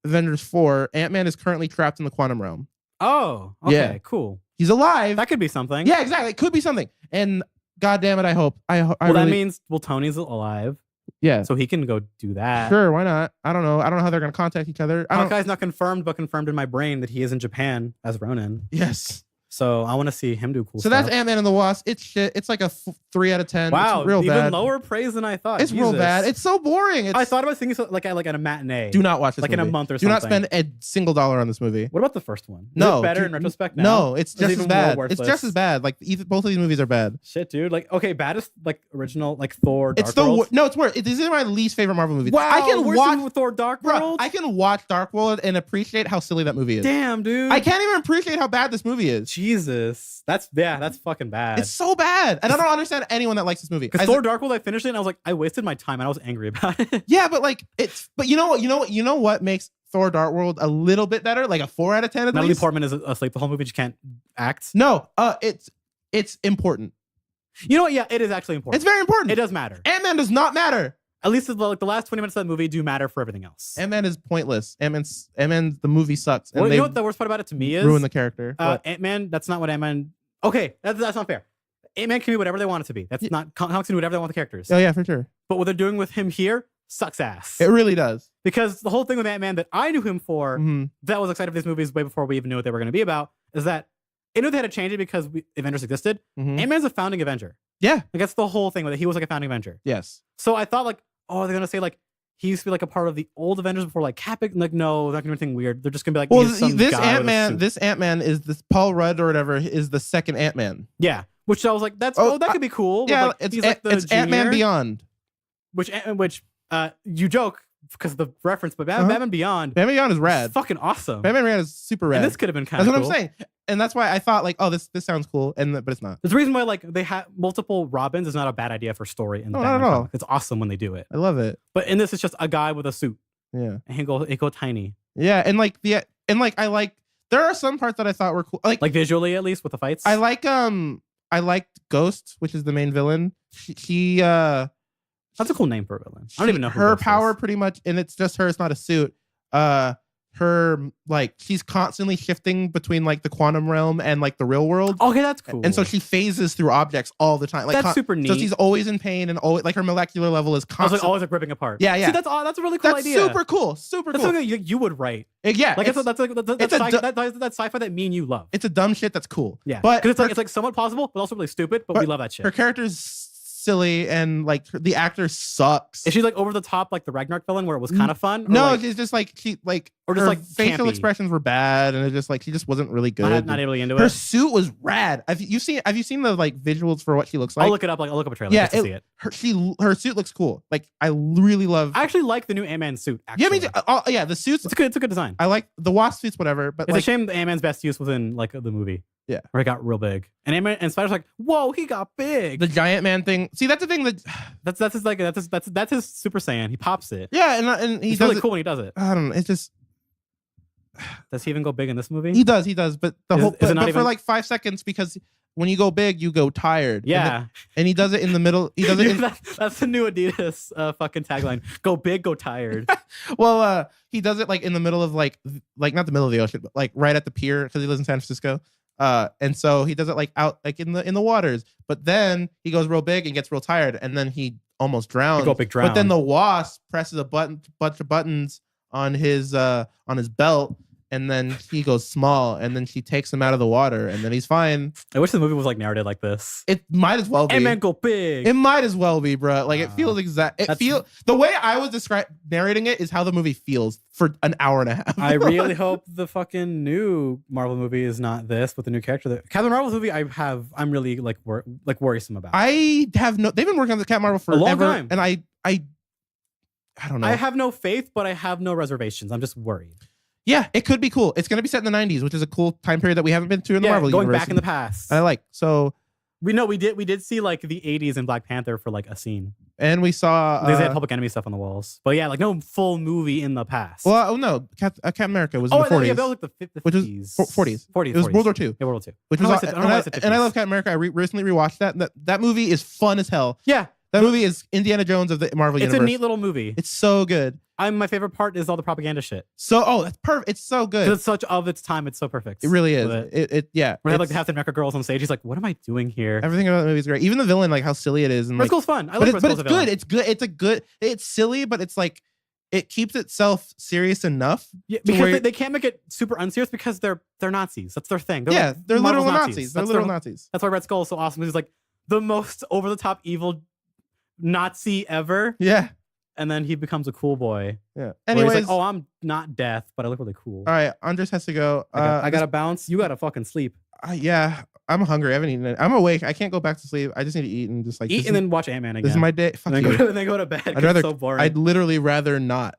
Speaker 2: Avengers 4, Ant-Man is currently trapped in the quantum realm.
Speaker 3: Oh, okay,
Speaker 2: yeah.
Speaker 3: Cool.
Speaker 2: He's alive.
Speaker 3: That could be something.
Speaker 2: Yeah, exactly. It could be something. And God damn it, I hope.
Speaker 3: That means Tony's alive.
Speaker 2: Yeah.
Speaker 3: So he can go do that.
Speaker 2: Sure, why not? I don't know how they're gonna contact each other.
Speaker 3: Hawkeye's not confirmed, but confirmed in my brain that he is in Japan as Ronin.
Speaker 2: Yes.
Speaker 3: So I want to see him do cool stuff.
Speaker 2: So that's Ant-Man and the Wasp. It's shit. It's like a 3 out of 10.
Speaker 3: Wow,
Speaker 2: it's real
Speaker 3: even
Speaker 2: bad.
Speaker 3: lower praise than I thought.
Speaker 2: It's real bad. It's so boring.
Speaker 3: I thought about thinking like at a matinee.
Speaker 2: Do not watch this movie.
Speaker 3: In a month or something.
Speaker 2: Do not spend a single dollar on this movie.
Speaker 3: What about the first one?
Speaker 2: No.
Speaker 3: Is it better in retrospect now?
Speaker 2: No, it's just as bad. It's just as bad. Like both of these movies are bad.
Speaker 3: Shit, dude. Like, okay, baddest like original like Thor.
Speaker 2: Dark World. No, it's worse. These are my least favorite Marvel movies.
Speaker 3: Wow, I can watch Thor Dark World.
Speaker 2: I can watch Dark World and appreciate how silly that movie is.
Speaker 3: Damn, dude.
Speaker 2: I can't even appreciate how bad this movie is.
Speaker 3: Jesus. That's fucking bad.
Speaker 2: It's so bad. And I don't understand anyone that likes this movie.
Speaker 3: Because Thor Dark World, I finished it and I was like, I wasted my time and I was angry about it.
Speaker 2: Yeah, but like but you know what makes Thor Dark World a little bit better? Like a 4 out of 10 at
Speaker 3: Natalie
Speaker 2: least.
Speaker 3: Portman is asleep the whole movie, she can't act.
Speaker 2: No, it's important.
Speaker 3: You know what? Yeah, it is actually important.
Speaker 2: It's very important.
Speaker 3: It does matter.
Speaker 2: Ant-Man does not matter.
Speaker 3: At least the last 20 minutes of that movie do matter for everything else.
Speaker 2: Ant-Man is pointless. Ant-Man's the movie sucks.
Speaker 3: And you know what the worst part about it to me is?
Speaker 2: Ruin the character.
Speaker 3: Ant-Man, that's not what Ant-Man. Okay, that's not fair. Ant-Man can be whatever they want it to be. That's not comics can do whatever they want with the characters.
Speaker 2: Oh yeah, for sure.
Speaker 3: But what they're doing with him here sucks ass.
Speaker 2: It really does.
Speaker 3: Because the whole thing with Ant-Man that I knew him for, that was excited for these movies way before we even knew what they were going to be about, is that I knew they had to change it because Avengers existed. Ant-Man's a founding Avenger.
Speaker 2: Yeah.
Speaker 3: Like that's the whole thing with it. He was like a founding Avenger.
Speaker 2: Yes.
Speaker 3: So I thought like, oh, they're going to say like, he used to be like a part of the old Avengers before like Cap. Like, no, they're not going to do anything weird. They're just going to be like,
Speaker 2: well, this Ant-Man is this Paul Rudd or whatever is the second Ant-Man.
Speaker 3: Yeah. Which I was like, that could be cool.
Speaker 2: Yeah,
Speaker 3: like,
Speaker 2: it's Ant-Man Beyond.
Speaker 3: Which you joke because of the reference, but Batman Beyond.
Speaker 2: Batman Beyond is rad.
Speaker 3: Fucking awesome.
Speaker 2: Batman Beyond is super rad.
Speaker 3: And this could have been kind of
Speaker 2: cool.
Speaker 3: That's
Speaker 2: what I'm saying. And that's why I thought like, oh, this sounds cool, but it's not.
Speaker 3: There's a reason why like they have multiple Robins is not a bad idea for story in the Batman comic. It's awesome when they do it.
Speaker 2: I love it.
Speaker 3: But in this, it's just a guy with a suit.
Speaker 2: Yeah.
Speaker 3: And he go tiny.
Speaker 2: Yeah, and like I like There are some parts that I thought were cool.
Speaker 3: Like visually, at least with the fights.
Speaker 2: I liked Ghost, which is the main villain. She
Speaker 3: that's a cool name for a villain. I don't even know who
Speaker 2: her
Speaker 3: Ghost
Speaker 2: power
Speaker 3: is.
Speaker 2: pretty much, and it's just her. It's not a suit. Her like she's constantly shifting between like the quantum realm and like the real world.
Speaker 3: Okay, that's cool.
Speaker 2: And so she phases through objects all the time. Like
Speaker 3: that's super neat.
Speaker 2: So she's always in pain and always like her molecular level is
Speaker 3: I was
Speaker 2: constant.
Speaker 3: like always like ripping apart.
Speaker 2: Yeah.
Speaker 3: See, that's a really cool
Speaker 2: That's
Speaker 3: idea.
Speaker 2: super cool. Super
Speaker 3: That's
Speaker 2: cool.
Speaker 3: something you would write.
Speaker 2: Yeah.
Speaker 3: Like that's sci-fi that me and you love.
Speaker 2: It's a dumb shit that's cool.
Speaker 3: Yeah,
Speaker 2: but
Speaker 3: because it's like somewhat plausible, but also really stupid. But we love that shit.
Speaker 2: Her character's silly and like the actor sucks.
Speaker 3: Is she like over the top like the Ragnarok villain where it was kind of fun?
Speaker 2: No,
Speaker 3: like,
Speaker 2: she's just like
Speaker 3: or just
Speaker 2: her
Speaker 3: like
Speaker 2: facial
Speaker 3: campy.
Speaker 2: expressions were bad, and it just like she just wasn't really good.
Speaker 3: Not really into
Speaker 2: Her
Speaker 3: it.
Speaker 2: suit was rad. Have you seen the like visuals for what she looks like?
Speaker 3: I'll look it up. I'll look up a trailer.
Speaker 2: Yeah,
Speaker 3: just to see it.
Speaker 2: Her suit looks cool. Like I really love.
Speaker 3: I actually like the new Ant-Man suit. Actually.
Speaker 2: Yeah, me too. Yeah, the suits.
Speaker 3: It's a good design.
Speaker 2: I like the Wasp suits, whatever. But
Speaker 3: It's
Speaker 2: like,
Speaker 3: a shame the Ant-Man's best use was in like the movie.
Speaker 2: Yeah,
Speaker 3: where he got real big, and Ant-Man and Spider's like, whoa, he got big.
Speaker 2: The giant man thing. See, that's the thing that
Speaker 3: that's his Super Saiyan. He pops it.
Speaker 2: Yeah, and
Speaker 3: he's really cool when he does it.
Speaker 2: I don't know. It's just.
Speaker 3: Does he even go big in this movie?
Speaker 2: He does, but for like 5 seconds, because when you go big, you go tired.
Speaker 3: Yeah,
Speaker 2: and he does it in the middle. He does it.
Speaker 3: That's the new Adidas fucking tagline. Go big, go tired.
Speaker 2: Well, he does it like in the middle of like not the middle of the ocean, but like right at the pier because he lives in San Francisco. And so he does it like out like in the waters. But then he goes real big and gets real tired, and then he almost drowns.
Speaker 3: Go big drown.
Speaker 2: But then the Wasp presses a bunch of buttons on his belt. And then he goes small, and then she takes him out of the water, and then he's fine.
Speaker 3: I wish the movie was like narrated like this.
Speaker 2: It might as well be.
Speaker 3: Ant-Man go big.
Speaker 2: It might as well be, bro. Like it feels exact. The way I was narrating it is how the movie feels for an hour and a half.
Speaker 3: I really hope the fucking new Marvel movie is not this with the new character. Captain Marvel's movie, I'm really like worrisome about.
Speaker 2: They've been working on the Captain Marvel for
Speaker 3: a long time,
Speaker 2: and I don't know.
Speaker 3: I have no faith, but I have no reservations. I'm just worried.
Speaker 2: Yeah, it could be cool. It's going to be set in the 90s, which is a cool time period that we haven't been to in the Marvel
Speaker 3: going
Speaker 2: universe.
Speaker 3: back in the past.
Speaker 2: I like. So
Speaker 3: we did see like the 80s in Black Panther for like a scene.
Speaker 2: And we saw
Speaker 3: they had Public Enemy stuff on the walls. But yeah, like no full movie in the past.
Speaker 2: Well, no, Captain America was in the 40s.
Speaker 3: Yeah, that was like the 50s.
Speaker 2: Which was 40s.
Speaker 3: 40s.
Speaker 2: It was World War II.
Speaker 3: Yeah, World War II.
Speaker 2: Which was and I love Captain America. I recently rewatched that. That movie is fun as hell.
Speaker 3: Yeah.
Speaker 2: That movie is Indiana Jones of the Marvel universe.
Speaker 3: It's a neat little movie.
Speaker 2: It's so good.
Speaker 3: My favorite part is all the propaganda shit.
Speaker 2: So, that's perfect. It's so good.
Speaker 3: It's such of its time. It's so perfect.
Speaker 2: It really is. Yeah.
Speaker 3: When they have like the Captain America girls on stage, he's like, "What am I doing here?"
Speaker 2: Everything about the movie is great. Even the villain, like how silly it is. And
Speaker 3: Red Skull's fun. I love Red
Speaker 2: But
Speaker 3: Skull's
Speaker 2: it's good. It's good. It's silly, but it's like it keeps itself serious enough.
Speaker 3: Yeah, because they can't make it super unserious because they're Nazis. That's their thing. They're
Speaker 2: literal Nazis. They're literal Nazis.
Speaker 3: That's why Red Skull is so awesome. He's like the most over the top evil Nazi ever.
Speaker 2: Yeah.
Speaker 3: And then he becomes a cool boy.
Speaker 2: Yeah. Anyways,
Speaker 3: he's like, oh, I'm not death, but I look really cool.
Speaker 2: All right, Andres has to go.
Speaker 3: I gotta bounce. You gotta fucking sleep.
Speaker 2: Yeah, I'm hungry. I haven't eaten it. I'm awake. I can't go back to sleep. I just need to eat and just like
Speaker 3: eat and then watch Ant-Man again.
Speaker 2: This is my day. Fuck
Speaker 3: and
Speaker 2: you.
Speaker 3: Then go to bed.
Speaker 2: I'd rather.
Speaker 3: It's so boring.
Speaker 2: I'd literally rather not.